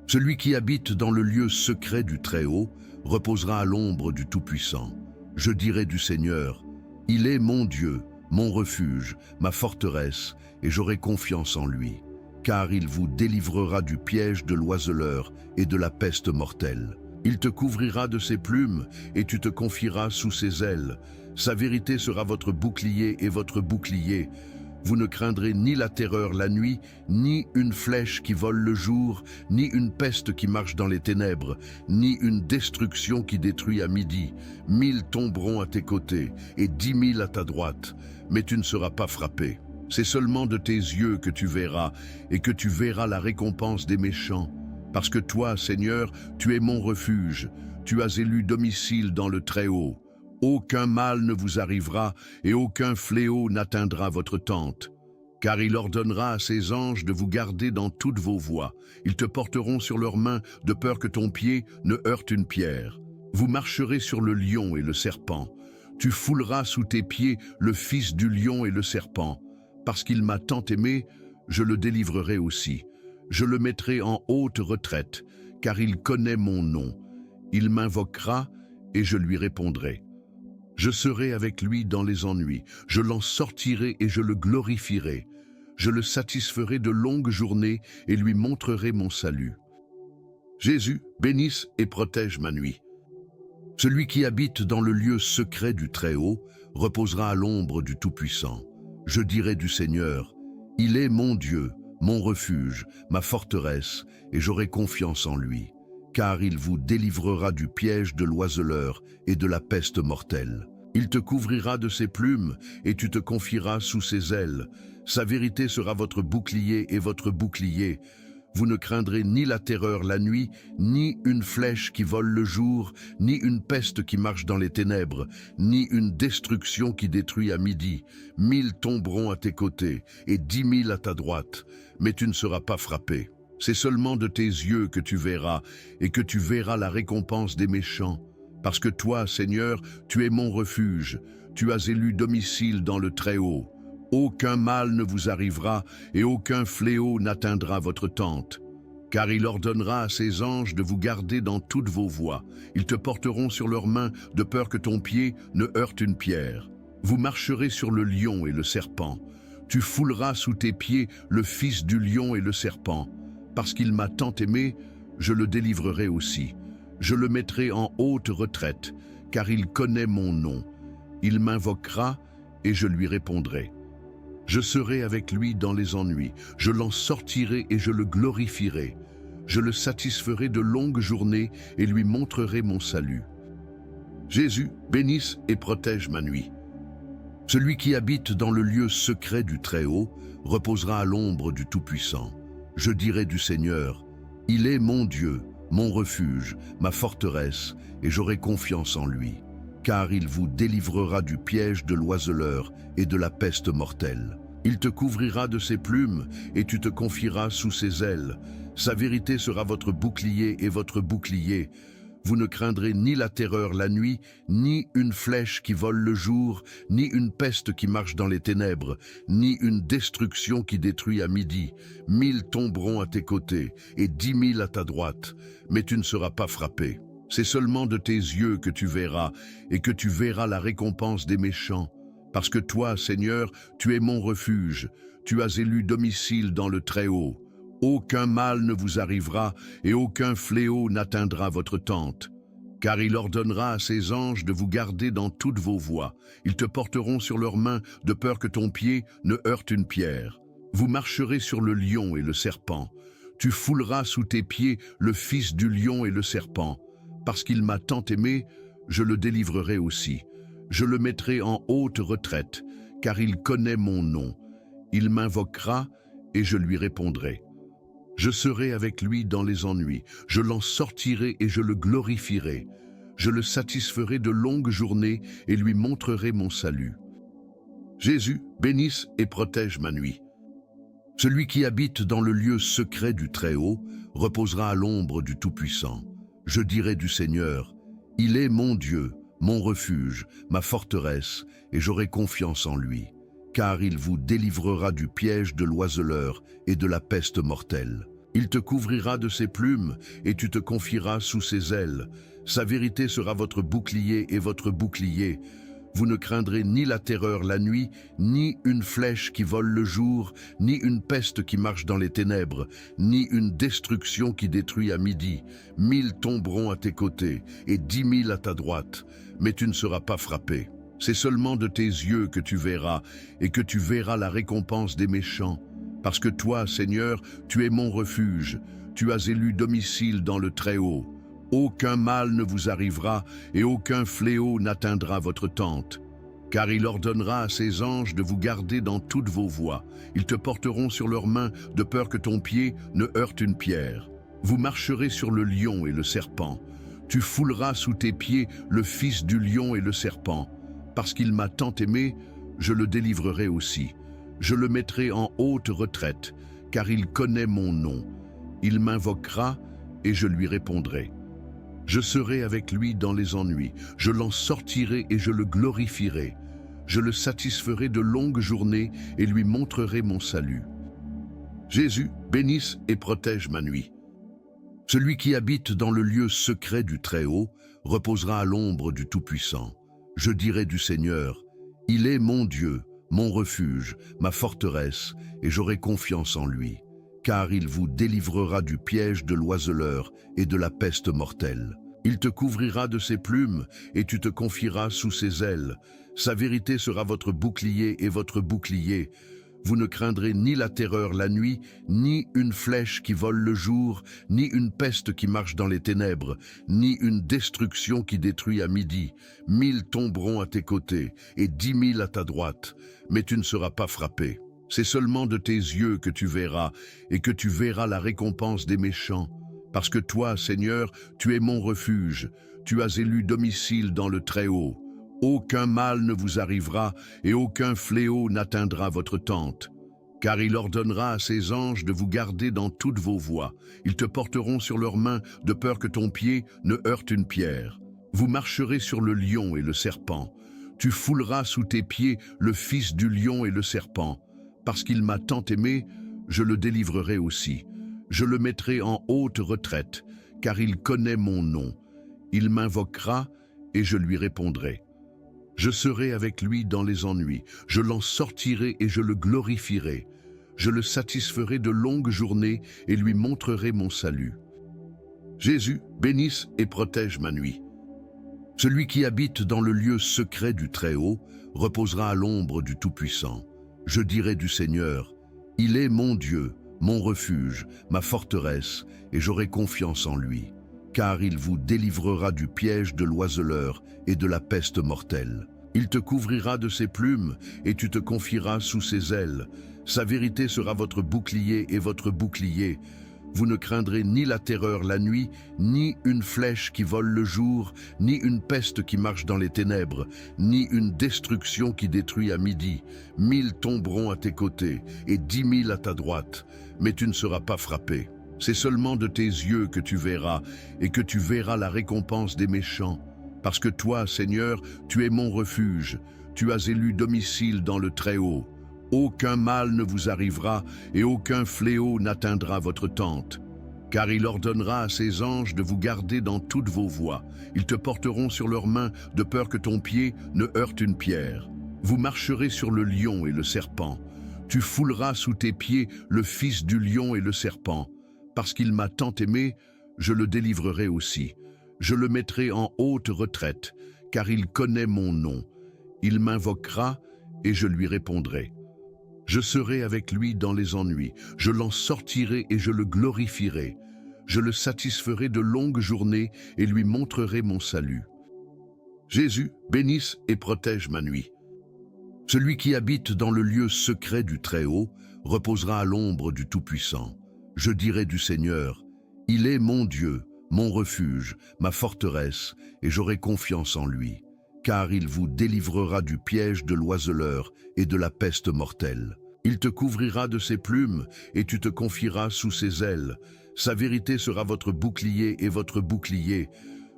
Celui qui habite dans le lieu secret du Très-Haut reposera à l'ombre du Tout-Puissant. Je dirai du Seigneur, il est mon Dieu, mon refuge, ma forteresse, et j'aurai confiance en lui. Car il vous délivrera du piège de l'oiseleur et de la peste mortelle. Il te couvrira de ses plumes et tu te confieras sous ses ailes. Sa vérité sera votre bouclier et votre bouclier. Vous ne craindrez ni la terreur la nuit, ni une flèche qui vole le jour, ni une peste qui marche dans les ténèbres, ni une destruction qui détruit à midi. 1000 tomberont à tes côtés et 10 000 à ta droite, mais tu ne seras pas frappé. C'est seulement de tes yeux que tu verras, et que tu verras la récompense des méchants. Parce que toi, Seigneur, tu es mon refuge, tu as élu domicile dans le Très-Haut. Aucun mal ne vous arrivera, et aucun fléau n'atteindra votre tente. Car il ordonnera à ses anges de vous garder dans toutes vos voies. Ils te porteront sur leurs mains, de peur que ton pied ne heurte une pierre. Vous marcherez sur le lion et le serpent. Tu fouleras sous tes pieds le fils du lion et le serpent. Parce qu'il m'a tant aimé, je le délivrerai aussi. Je le mettrai en haute retraite, car il connaît mon nom. Il m'invoquera et je lui répondrai. Je serai avec lui dans les ennuis, je l'en sortirai et je le glorifierai. Je le satisferai de longues journées et lui montrerai mon salut. Jésus, bénisse et protège ma nuit. Celui qui habite dans le lieu secret du Très-Haut reposera à l'ombre du Tout-Puissant. Je dirai du Seigneur, il est mon Dieu, mon refuge, ma forteresse, et j'aurai confiance en lui. Car il vous délivrera du piège de l'oiseleur et de la peste mortelle. Il te couvrira de ses plumes et tu te confieras sous ses ailes. Sa vérité sera votre bouclier et votre bouclier. Vous ne craindrez ni la terreur la nuit, ni une flèche qui vole le jour, ni une peste qui marche dans les ténèbres, ni une destruction qui détruit à midi. 1000 tomberont à tes côtés et 10 000 à ta droite, mais tu ne seras pas frappé. C'est seulement de tes yeux que tu verras, et que tu verras la récompense des méchants. Parce que toi, Seigneur, tu es mon refuge, tu as élu domicile dans le Très-Haut. Aucun mal ne vous arrivera, et aucun fléau n'atteindra votre tente. Car il ordonnera à ses anges de vous garder dans toutes vos voies. Ils te porteront sur leurs mains, de peur que ton pied ne heurte une pierre. Vous marcherez sur le lion et le serpent. Tu fouleras sous tes pieds le fils du lion et le serpent. Parce qu'il m'a tant aimé, je le délivrerai aussi. Je le mettrai en haute retraite, car il connaît mon nom. Il m'invoquera et je lui répondrai. Je serai avec lui dans les ennuis, je l'en sortirai et je le glorifierai. Je le satisferai de longues journées et lui montrerai mon salut. Jésus, bénisse et protège ma nuit. Celui qui habite dans le lieu secret du Très-Haut reposera à l'ombre du Tout-Puissant. Je dirai du Seigneur, il est mon Dieu, mon refuge, ma forteresse, et j'aurai confiance en lui. Car il vous délivrera du piège de l'oiseleur et de la peste mortelle. Il te couvrira de ses plumes et tu te confieras sous ses ailes. Sa vérité sera votre bouclier et votre bouclier. Vous ne craindrez ni la terreur la nuit, ni une flèche qui vole le jour, ni une peste qui marche dans les ténèbres, ni une destruction qui détruit à midi. 1000 tomberont à tes côtés et 10 000 à ta droite, mais tu ne seras pas frappé. C'est seulement de tes yeux que tu verras, et que tu verras la récompense des méchants. Parce que toi, Seigneur, tu es mon refuge, tu as élu domicile dans le Très-Haut. Aucun mal ne vous arrivera, et aucun fléau n'atteindra votre tente. Car il ordonnera à ses anges de vous garder dans toutes vos voies. Ils te porteront sur leurs mains, de peur que ton pied ne heurte une pierre. Vous marcherez sur le lion et le serpent. Tu fouleras sous tes pieds le fils du lion et le serpent. Parce qu'il m'a tant aimé, je le délivrerai aussi. Je le mettrai en haute retraite, car il connaît mon nom. Il m'invoquera et je lui répondrai. Je serai avec lui dans les ennuis, je l'en sortirai et je le glorifierai. Je le satisferai de longues journées et lui montrerai mon salut. Jésus, bénisse et protège ma nuit. Celui qui habite dans le lieu secret du Très-Haut reposera à l'ombre du Tout-Puissant. Je dirai du Seigneur, il est mon Dieu, mon refuge, ma forteresse, et j'aurai confiance en lui. Car il vous délivrera du piège de l'oiseleur et de la peste mortelle. Il te couvrira de ses plumes et tu te confieras sous ses ailes. Sa vérité sera votre bouclier et votre bouclier. Vous ne craindrez ni la terreur la nuit, ni une flèche qui vole le jour, ni une peste qui marche dans les ténèbres, ni une destruction qui détruit à midi. 1000 tomberont à tes côtés et 10 000 à ta droite, mais tu ne seras pas frappé. C'est seulement de tes yeux que tu verras, et que tu verras la récompense des méchants. Parce que toi, Seigneur, tu es mon refuge, tu as élu domicile dans le Très-Haut. Aucun mal ne vous arrivera, et aucun fléau n'atteindra votre tente. Car il ordonnera à ses anges de vous garder dans toutes vos voies. Ils te porteront sur leurs mains, de peur que ton pied ne heurte une pierre. Vous marcherez sur le lion et le serpent. Tu fouleras sous tes pieds le fils du lion et le serpent. Parce qu'il m'a tant aimé, je le délivrerai aussi. Je le mettrai en haute retraite, car il connaît mon nom. Il m'invoquera et je lui répondrai. Je serai avec lui dans les ennuis, je l'en sortirai et je le glorifierai. Je le satisferai de longues journées et lui montrerai mon salut. Jésus, bénisse et protège ma nuit. Celui qui habite dans le lieu secret du Très-Haut reposera à l'ombre du Tout-Puissant. Je dirai du Seigneur, il est mon Dieu, mon refuge, ma forteresse, et j'aurai confiance en lui, car il vous délivrera du piège de l'oiseleur et de la peste mortelle. Il te couvrira de ses plumes, et tu te confieras sous ses ailes. Sa vérité sera votre bouclier et votre bouclier. Vous ne craindrez ni la terreur la nuit, ni une flèche qui vole le jour, ni une peste qui marche dans les ténèbres, ni une destruction qui détruit à midi. 1000 tomberont à tes côtés, et 10 000 à ta droite, mais tu ne seras pas frappé. C'est seulement de tes yeux que tu verras, et que tu verras la récompense des méchants. Parce que toi, Seigneur, tu es mon refuge, tu as élu domicile dans le Très-Haut. Aucun mal ne vous arrivera et aucun fléau n'atteindra votre tente. Car il ordonnera à ses anges de vous garder dans toutes vos voies. Ils te porteront sur leurs mains de peur que ton pied ne heurte une pierre. Vous marcherez sur le lion et le serpent. Tu fouleras sous tes pieds le fils du lion et le serpent. Parce qu'il m'a tant aimé, je le délivrerai aussi. Je le mettrai en haute retraite, car il connaît mon nom. Il m'invoquera et je lui répondrai. Je serai avec lui dans les ennuis, je l'en sortirai et je le glorifierai. Je le satisferai de longues journées et lui montrerai mon salut. Jésus, bénisse et protège ma nuit. Celui qui habite dans le lieu secret du Très-Haut reposera à l'ombre du Tout-Puissant. Je dirai du Seigneur, il est mon Dieu, mon refuge, ma forteresse, et j'aurai confiance en lui. Car il vous délivrera du piège de l'oiseleur et de la peste mortelle. Il te couvrira de ses plumes, et tu te confieras sous ses ailes. Sa vérité sera votre bouclier et votre bouclier. Vous ne craindrez ni la terreur la nuit, ni une flèche qui vole le jour, ni une peste qui marche dans les ténèbres, ni une destruction qui détruit à midi. 1000 tomberont à tes côtés, et 10 000 à ta droite, mais tu ne seras pas frappé. C'est seulement de tes yeux que tu verras, et que tu verras la récompense des méchants. Parce que toi, Seigneur, tu es mon refuge, tu as élu domicile dans le Très-Haut. Aucun mal ne vous arrivera, et aucun fléau n'atteindra votre tente. Car il ordonnera à ses anges de vous garder dans toutes vos voies. Ils te porteront sur leurs mains, de peur que ton pied ne heurte une pierre. Vous marcherez sur le lion et le serpent. Tu fouleras sous tes pieds le fils du lion et le serpent. Parce qu'il m'a tant aimé, je le délivrerai aussi. Je le mettrai en haute retraite, car il connaît mon nom. Il m'invoquera et je lui répondrai. Je serai avec lui dans les ennuis, je l'en sortirai et je le glorifierai. Je le satisferai de longues journées et lui montrerai mon salut. Jésus, bénisse et protège ma nuit. Celui qui habite dans le lieu secret du Très-Haut reposera à l'ombre du Tout-Puissant. Je dirai du Seigneur, il est mon Dieu, mon refuge, ma forteresse, et j'aurai confiance en lui, car il vous délivrera du piège de l'oiseleur et de la peste mortelle. Il te couvrira de ses plumes, et tu te confieras sous ses ailes. Sa vérité sera votre bouclier et votre bouclier.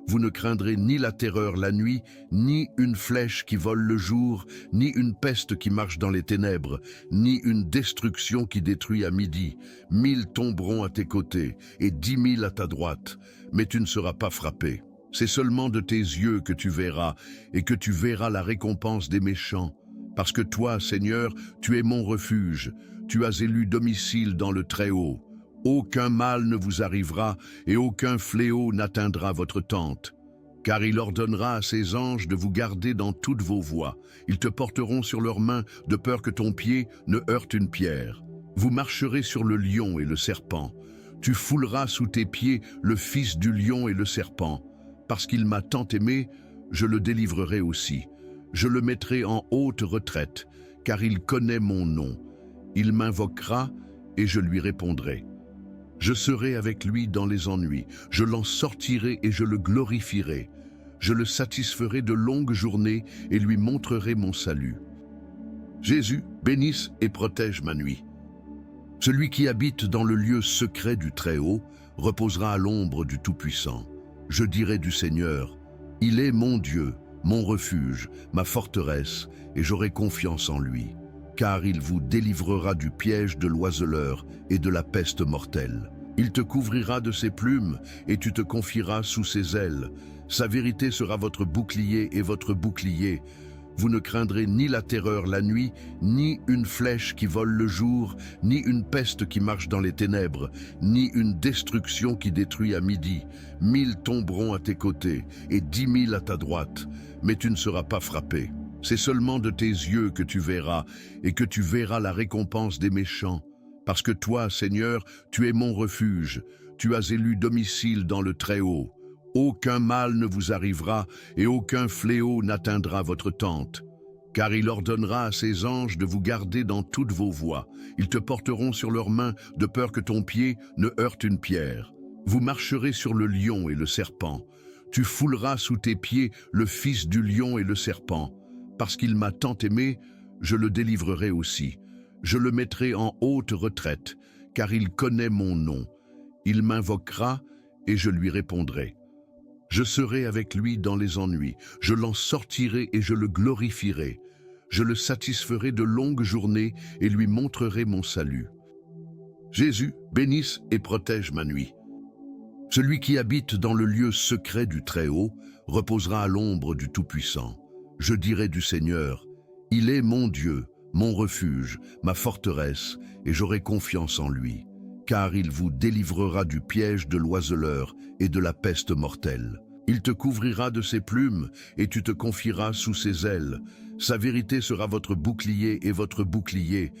Vous ne craindrez ni la terreur la nuit, ni une flèche qui vole le jour, ni une peste qui marche dans les ténèbres, ni une destruction qui détruit à midi. 1000 tomberont à tes côtés, et 10 000 à ta droite, mais tu ne seras pas frappé. C'est seulement de tes yeux que tu verras, et que tu verras la récompense des méchants. Parce que toi, Seigneur, tu es mon refuge, tu as élu domicile dans le Très-Haut. Aucun mal ne vous arrivera et aucun fléau n'atteindra votre tente. Car il ordonnera à ses anges de vous garder dans toutes vos voies. Ils te porteront sur leurs mains de peur que ton pied ne heurte une pierre. Vous marcherez sur le lion et le serpent. Tu fouleras sous tes pieds le fils du lion et le serpent. Parce qu'il m'a tant aimé, je le délivrerai aussi. Je le mettrai en haute retraite, car il connaît mon nom. Il m'invoquera et je lui répondrai. Je serai avec lui dans les ennuis, je l'en sortirai et je le glorifierai. Je le satisferai de longues journées et lui montrerai mon salut. Jésus, bénisse et protège ma nuit. Celui qui habite dans le lieu secret du Très-Haut reposera à l'ombre du Tout-Puissant. Je dirai du Seigneur, il est mon Dieu, mon refuge, ma forteresse, et j'aurai confiance en lui, car il vous délivrera du piège de l'oiseleur et de la peste mortelle. Il te couvrira de ses plumes, et tu te confieras sous ses ailes. Sa vérité sera votre bouclier et votre bouclier. Vous ne craindrez ni la terreur la nuit, ni une flèche qui vole le jour, ni une peste qui marche dans les ténèbres, ni une destruction qui détruit à midi. 1000 tomberont à tes côtés, et 10 000 à ta droite, mais tu ne seras pas frappé. C'est seulement de tes yeux que tu verras, et que tu verras la récompense des méchants. Parce que toi, Seigneur, tu es mon refuge, tu as élu domicile dans le Très-Haut. Aucun mal ne vous arrivera et aucun fléau n'atteindra votre tente. Car il ordonnera à ses anges de vous garder dans toutes vos voies. Ils te porteront sur leurs mains de peur que ton pied ne heurte une pierre. Vous marcherez sur le lion et le serpent. Tu fouleras sous tes pieds le fils du lion et le serpent. Parce qu'il m'a tant aimé, je le délivrerai aussi. Je le mettrai en haute retraite, car il connaît mon nom. Il m'invoquera et je lui répondrai. Je serai avec lui dans les ennuis, je l'en sortirai et je le glorifierai. Je le satisferai de longues journées et lui montrerai mon salut. Jésus, bénisse et protège ma nuit. Celui qui habite dans le lieu secret du Très-Haut reposera à l'ombre du Tout-Puissant. Je dirai du Seigneur, il est mon Dieu, mon refuge, ma forteresse, et j'aurai confiance en lui. Car il vous délivrera du piège de l'oiseleur et de la peste mortelle. Il te couvrira de ses plumes, et tu te confieras sous ses ailes. Sa vérité sera votre bouclier et votre bouclier.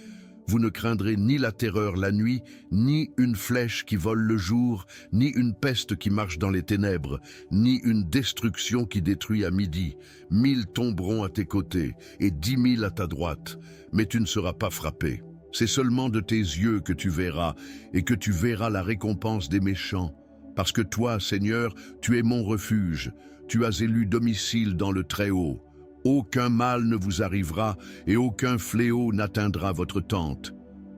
Vous ne craindrez ni la terreur la nuit, ni une flèche qui vole le jour, ni une peste qui marche dans les ténèbres, ni une destruction qui détruit à midi. 1000 tomberont à tes côtés, et 10 000 à ta droite, mais tu ne seras pas frappé. C'est seulement de tes yeux que tu verras, et que tu verras la récompense des méchants. Parce que toi, Seigneur, tu es mon refuge, tu as élu domicile dans le Très-Haut. Aucun mal ne vous arrivera, et aucun fléau n'atteindra votre tente.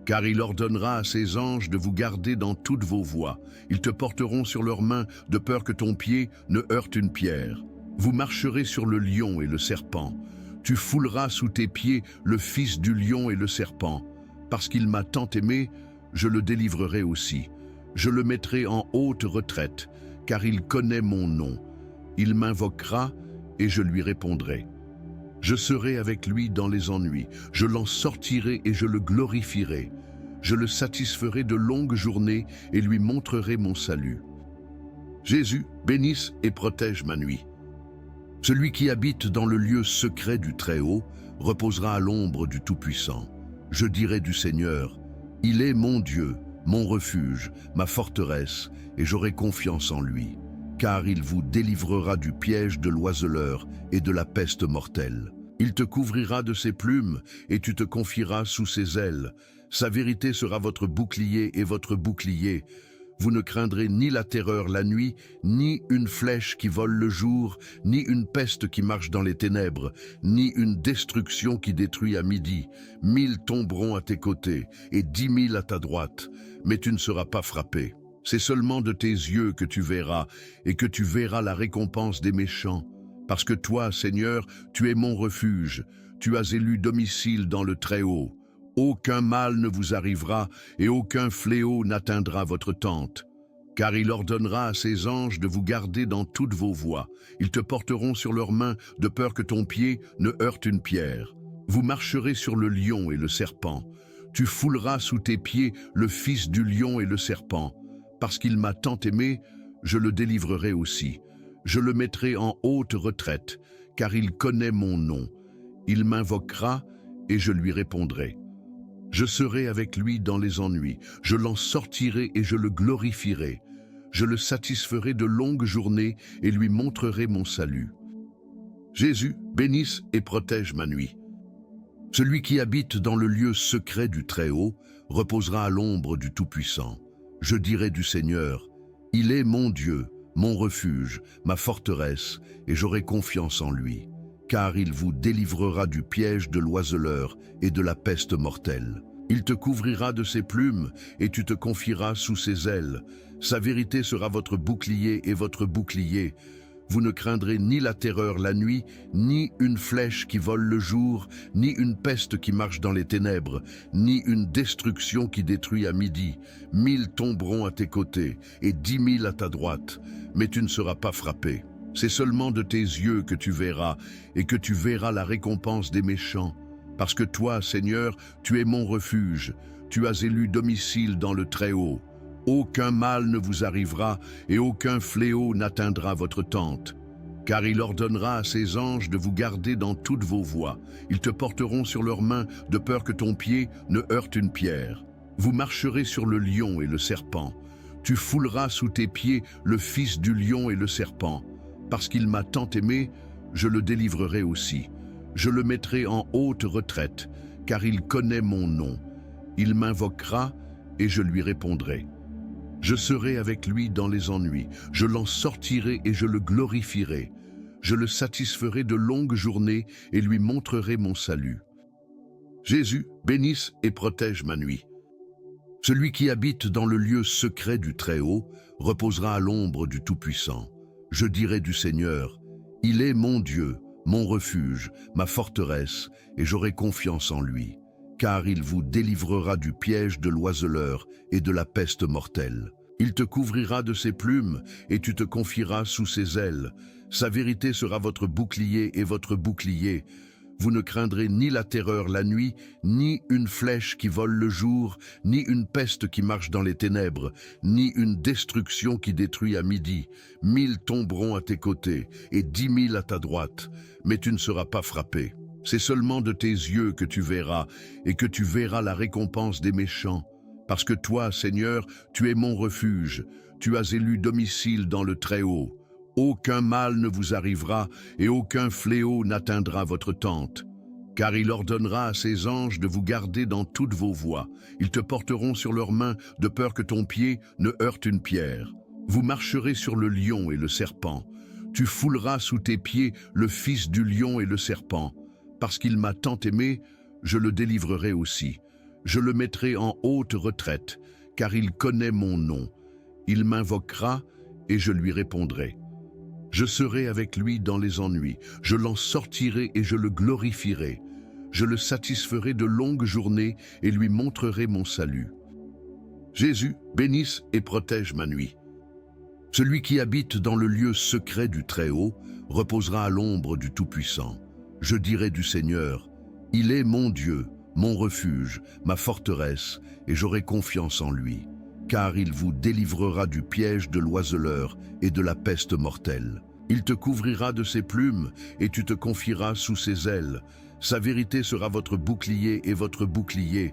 Car il ordonnera à ses anges de vous garder dans toutes vos voies. Ils te porteront sur leurs mains, de peur que ton pied ne heurte une pierre. Vous marcherez sur le lion et le serpent. Tu fouleras sous tes pieds le fils du lion et le serpent. Parce qu'il m'a tant aimé, je le délivrerai aussi. Je le mettrai en haute retraite, car il connaît mon nom. Il m'invoquera et je lui répondrai. Je serai avec lui dans les ennuis, je l'en sortirai et je le glorifierai. Je le satisferai de longues journées et lui montrerai mon salut. Jésus, bénisse et protège ma nuit. Celui qui habite dans le lieu secret du Très-Haut reposera à l'ombre du Tout-Puissant. Je dirai du Seigneur, il est mon Dieu, mon refuge, ma forteresse, et j'aurai confiance en lui. Car il vous délivrera du piège de l'oiseleur et de la peste mortelle. Il te couvrira de ses plumes, et tu te confieras sous ses ailes. Sa vérité sera votre bouclier et votre bouclier. Vous ne craindrez ni la terreur la nuit, ni une flèche qui vole le jour, ni une peste qui marche dans les ténèbres, ni une destruction qui détruit à midi. 1000 tomberont à tes côtés, et 10 000 à ta droite, mais tu ne seras pas frappé. C'est seulement de tes yeux que tu verras, et que tu verras la récompense des méchants. Parce que toi, Seigneur, tu es mon refuge, tu as élu domicile dans le Très-Haut. Aucun mal ne vous arrivera, et aucun fléau n'atteindra votre tente. Car il ordonnera à ses anges de vous garder dans toutes vos voies. Ils te porteront sur leurs mains, de peur que ton pied ne heurte une pierre. Vous marcherez sur le lion et le serpent. Tu fouleras sous tes pieds le fils du lion et le serpent. Parce qu'il m'a tant aimé, je le délivrerai aussi. Je le mettrai en haute retraite, car il connaît mon nom. Il m'invoquera et je lui répondrai. Je serai avec lui dans les ennuis, je l'en sortirai et je le glorifierai. Je le satisferai de longues journées et lui montrerai mon salut. Jésus, bénisse et protège ma nuit. Celui qui habite dans le lieu secret du Très-Haut reposera à l'ombre du Tout-Puissant. Je dirai du Seigneur, il est mon Dieu, mon refuge, ma forteresse, et j'aurai confiance en lui. car il vous délivrera du piège de l'oiseleur et de la peste mortelle. Il te couvrira de ses plumes, et tu te confieras sous ses ailes. Sa vérité sera votre bouclier et votre bouclier. Vous ne craindrez ni la terreur la nuit, ni une flèche qui vole le jour, ni une peste qui marche dans les ténèbres, ni une destruction qui détruit à midi. 1000 tomberont à tes côtés, et 10 000 à ta droite, mais tu ne seras pas frappé. C'est seulement de tes yeux que tu verras, et que tu verras la récompense des méchants. Parce que toi, Seigneur, tu es mon refuge, tu as élu domicile dans le Très-Haut. Aucun mal ne vous arrivera et aucun fléau n'atteindra votre tente. Car il ordonnera à ses anges de vous garder dans toutes vos voies. Ils te porteront sur leurs mains de peur que ton pied ne heurte une pierre. Vous marcherez sur le lion et le serpent. Tu fouleras sous tes pieds le fils du lion et le serpent. Parce qu'il m'a tant aimé, je le délivrerai aussi. Je le mettrai en haute retraite, car il connaît mon nom. Il m'invoquera et je lui répondrai. Je serai avec lui dans les ennuis, je l'en sortirai et je le glorifierai. Je le satisferai de longues journées et lui montrerai mon salut. Jésus, bénisse et protège ma nuit. Celui qui habite dans le lieu secret du Très-Haut reposera à l'ombre du Tout-Puissant. Je dirai du Seigneur, il est mon Dieu, mon refuge, ma forteresse, et j'aurai confiance en lui, car il vous délivrera du piège de l'oiseleur et de la peste mortelle. Il te couvrira de ses plumes, et tu te confieras sous ses ailes. Sa vérité sera votre bouclier et votre bouclier. Vous ne craindrez ni la terreur la nuit, ni une flèche qui vole le jour, ni une peste qui marche dans les ténèbres, ni une destruction qui détruit à midi. 1000 tomberont à tes côtés, et 10 000 à ta droite, mais tu ne seras pas frappé. C'est seulement de tes yeux que tu verras, et que tu verras la récompense des méchants. Parce que toi, Seigneur, tu es mon refuge, tu as élu domicile dans le Très-Haut. Aucun mal ne vous arrivera et aucun fléau n'atteindra votre tente. Car il ordonnera à ses anges de vous garder dans toutes vos voies. Ils te porteront sur leurs mains de peur que ton pied ne heurte une pierre. Vous marcherez sur le lion et le serpent. Tu fouleras sous tes pieds le fils du lion et le serpent. Parce qu'il m'a tant aimé, je le délivrerai aussi. Je le mettrai en haute retraite, car il connaît mon nom. Il m'invoquera et je lui répondrai. Je serai avec lui dans les ennuis, je l'en sortirai et je le glorifierai. Je le satisferai de longues journées et lui montrerai mon salut. Jésus, bénisse et protège ma nuit. Celui qui habite dans le lieu secret du Très-Haut reposera à l'ombre du Tout-Puissant. Je dirai du Seigneur, il est mon Dieu, mon refuge, ma forteresse, et j'aurai confiance en lui. Car il vous délivrera du piège de l'oiseleur et de la peste mortelle. Il te couvrira de ses plumes, et tu te confieras sous ses ailes. Sa vérité sera votre bouclier et votre bouclier.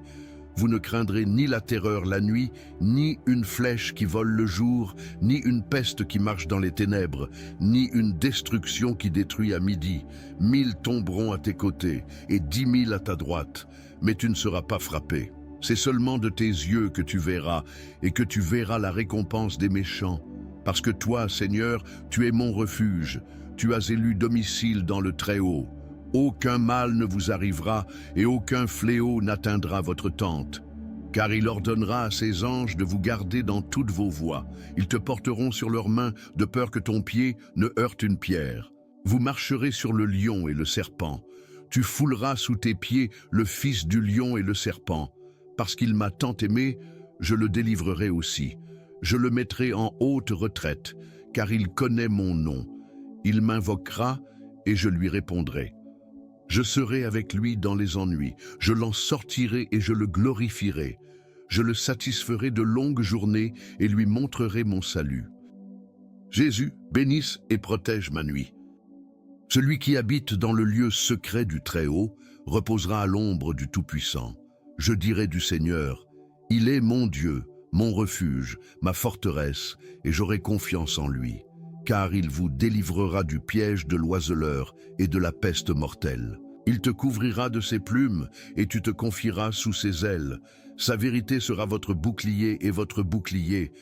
Vous ne craindrez ni la terreur la nuit, ni une flèche qui vole le jour, ni une peste qui marche dans les ténèbres, ni une destruction qui détruit à midi. 1000 tomberont à tes côtés, et 10 000 à ta droite, mais tu ne seras pas frappé. C'est seulement de tes yeux que tu verras, et que tu verras la récompense des méchants. Parce que toi, Seigneur, tu es mon refuge, tu as élu domicile dans le Très-Haut. Aucun mal ne vous arrivera, et aucun fléau n'atteindra votre tente. Car il ordonnera à ses anges de vous garder dans toutes vos voies. Ils te porteront sur leurs mains de peur que ton pied ne heurte une pierre. Vous marcherez sur le lion et le serpent. Tu fouleras sous tes pieds le fils du lion et le serpent. Parce qu'il m'a tant aimé, je le délivrerai aussi. Je le mettrai en haute retraite, car il connaît mon nom. Il m'invoquera et je lui répondrai. Je serai avec lui dans les ennuis, je l'en sortirai et je le glorifierai. Je le satisferai de longues journées et lui montrerai mon salut. Jésus, bénisse et protège ma nuit. Celui qui habite dans le lieu secret du Très-Haut reposera à l'ombre du Tout-Puissant. Je dirai du Seigneur, il est mon Dieu, mon refuge, ma forteresse, et j'aurai confiance en lui. Car il vous délivrera du piège de l'oiseleur et de la peste mortelle. Il te couvrira de ses plumes, et tu te confieras sous ses ailes. Sa vérité sera votre bouclier et votre bouclier.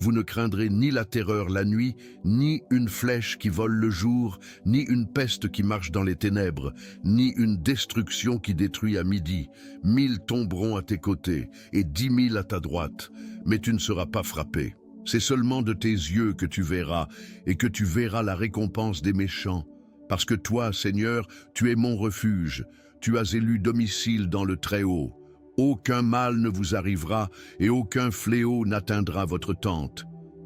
Vous ne craindrez ni la terreur la nuit, ni une flèche qui vole le jour, ni une peste qui marche dans les ténèbres, ni une destruction qui détruit à midi. 1000 tomberont à tes côtés et 10 000 à ta droite, mais tu ne seras pas frappé. C'est seulement de tes yeux que tu verras, et que tu verras la récompense des méchants. Parce que toi, Seigneur, tu es mon refuge, tu as élu domicile dans le Très-Haut. Aucun mal ne vous arrivera et aucun fléau n'atteindra votre tente.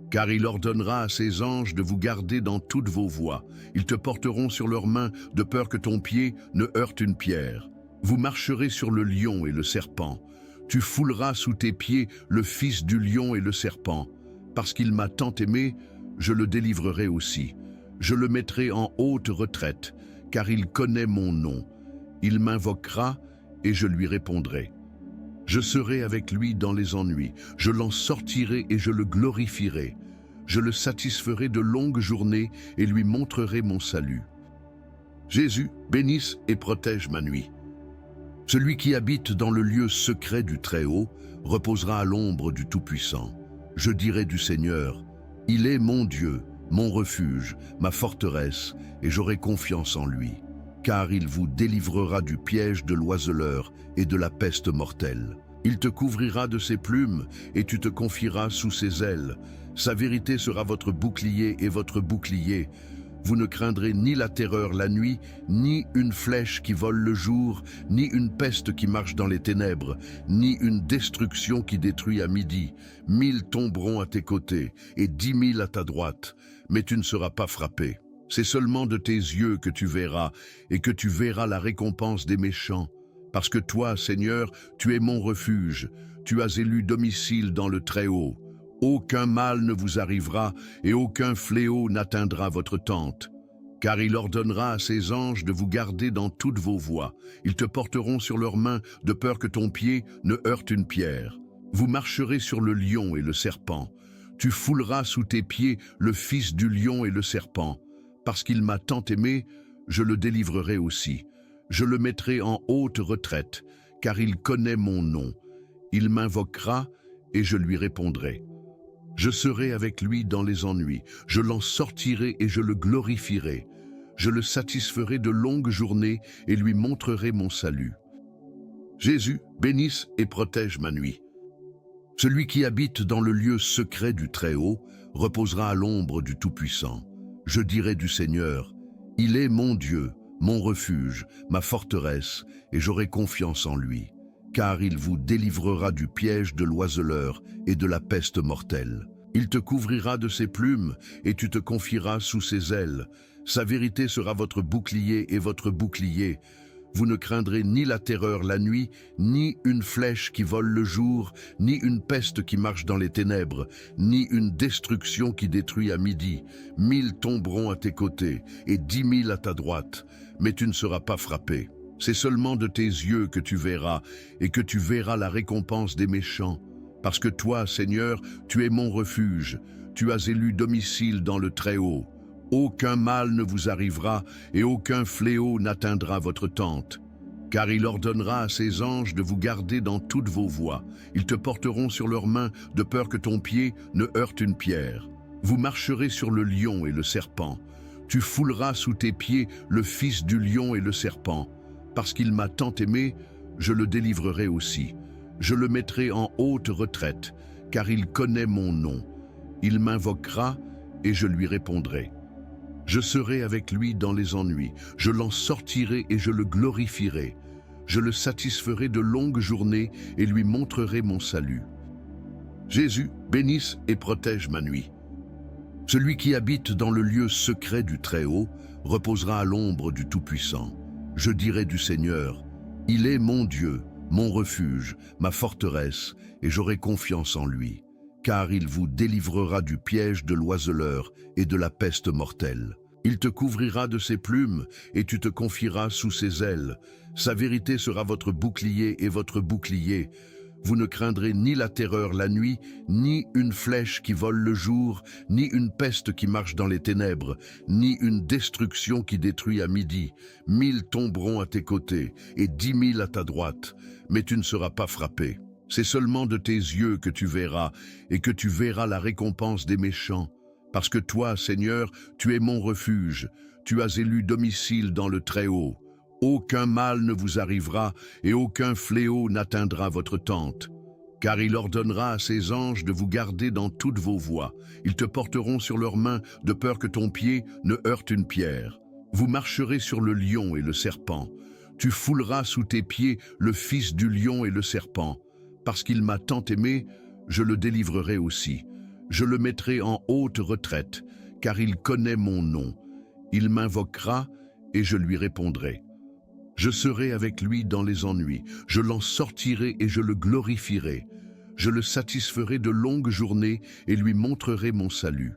Car il ordonnera à ses anges de vous garder dans toutes vos voies. Ils te porteront sur leurs mains de peur que ton pied ne heurte une pierre. Vous marcherez sur le lion et le serpent. Tu fouleras sous tes pieds le fils du lion et le serpent. Parce qu'il m'a tant aimé, je le délivrerai aussi. Je le mettrai en haute retraite, car il connaît mon nom. Il m'invoquera et je lui répondrai. Je serai avec lui dans les ennuis, je l'en sortirai et je le glorifierai. Je le satisferai de longues journées et lui montrerai mon salut. Jésus, bénisse et protège ma nuit. Celui qui habite dans le lieu secret du Très-Haut reposera à l'ombre du Tout-Puissant. Je dirai du Seigneur, il est mon Dieu, mon refuge, ma forteresse, et j'aurai confiance en lui. Car il vous délivrera du piège de l'oiseleur et de la peste mortelle. Il te couvrira de ses plumes et tu te confieras sous ses ailes. Sa vérité sera votre bouclier et votre bouclier. Vous ne craindrez ni la terreur la nuit, ni une flèche qui vole le jour, ni une peste qui marche dans les ténèbres, ni une destruction qui détruit à midi. 1000 tomberont à tes côtés et 10 000 à ta droite, mais tu ne seras pas frappé. C'est seulement de tes yeux que tu verras, et que tu verras la récompense des méchants. Parce que toi, Seigneur, tu es mon refuge, tu as élu domicile dans le Très-Haut. Aucun mal ne vous arrivera, et aucun fléau n'atteindra votre tente. Car il ordonnera à ses anges de vous garder dans toutes vos voies. Ils te porteront sur leurs mains, de peur que ton pied ne heurte une pierre. Vous marcherez sur le lion et le serpent. Tu fouleras sous tes pieds le fils du lion et le serpent. Parce qu'il m'a tant aimé, je le délivrerai aussi. Je le mettrai en haute retraite, car il connaît mon nom. Il m'invoquera et je lui répondrai. Je serai avec lui dans les ennuis, je l'en sortirai et je le glorifierai. Je le satisferai de longues journées et lui montrerai mon salut. Jésus, bénisse et protège ma nuit. Celui qui habite dans le lieu secret du Très-Haut reposera à l'ombre du Tout-Puissant. Je dirai du Seigneur, il est mon Dieu, mon refuge, ma forteresse, et j'aurai confiance en lui. Car il vous délivrera du piège de l'oiseleur et de la peste mortelle. Il te couvrira de ses plumes et tu te confieras sous ses ailes. Sa vérité sera votre bouclier et votre bouclier. Vous ne craindrez ni la terreur la nuit, ni une flèche qui vole le jour, ni une peste qui marche dans les ténèbres, ni une destruction qui détruit à midi. 1000 tomberont à tes côtés et 10 000 à ta droite, mais tu ne seras pas frappé. C'est seulement de tes yeux que tu verras, et que tu verras la récompense des méchants. Parce que toi, Seigneur, tu es mon refuge, tu as élu domicile dans le Très-Haut. Aucun mal ne vous arrivera et aucun fléau n'atteindra votre tente. Car il ordonnera à ses anges de vous garder dans toutes vos voies. Ils te porteront sur leurs mains de peur que ton pied ne heurte une pierre. Vous marcherez sur le lion et le serpent. Tu fouleras sous tes pieds le fils du lion et le serpent. Parce qu'il m'a tant aimé, je le délivrerai aussi. Je le mettrai en haute retraite, car il connaît mon nom. Il m'invoquera et je lui répondrai. Je serai avec lui dans les ennuis, je l'en sortirai et je le glorifierai. Je le satisferai de longues journées et lui montrerai mon salut. Jésus, bénisse et protège ma nuit. Celui qui habite dans le lieu secret du Très-Haut reposera à l'ombre du Tout-Puissant. Je dirai du Seigneur, il est mon Dieu, mon refuge, ma forteresse, et j'aurai confiance en lui. Car il vous délivrera du piège de l'oiseleur et de la peste mortelle. Il te couvrira de ses plumes et tu te confieras sous ses ailes. Sa vérité sera votre bouclier et votre bouclier. Vous ne craindrez ni la terreur la nuit, ni une flèche qui vole le jour, ni une peste qui marche dans les ténèbres, ni une destruction qui détruit à midi. 1000 tomberont à tes côtés et 10 000 à ta droite, mais tu ne seras pas frappé. C'est seulement de tes yeux que tu verras, et que tu verras la récompense des méchants. Parce que toi, Seigneur, tu es mon refuge, tu as élu domicile dans le Très-Haut. Aucun mal ne vous arrivera, et aucun fléau n'atteindra votre tente. Car il ordonnera à ses anges de vous garder dans toutes vos voies. Ils te porteront sur leurs mains, de peur que ton pied ne heurte une pierre. Vous marcherez sur le lion et le serpent. Tu fouleras sous tes pieds le fils du lion et le serpent. Parce qu'il m'a tant aimé, je le délivrerai aussi. Je le mettrai en haute retraite, car il connaît mon nom. Il m'invoquera et je lui répondrai. Je serai avec lui dans les ennuis, je l'en sortirai et je le glorifierai. Je le satisferai de longues journées et lui montrerai mon salut.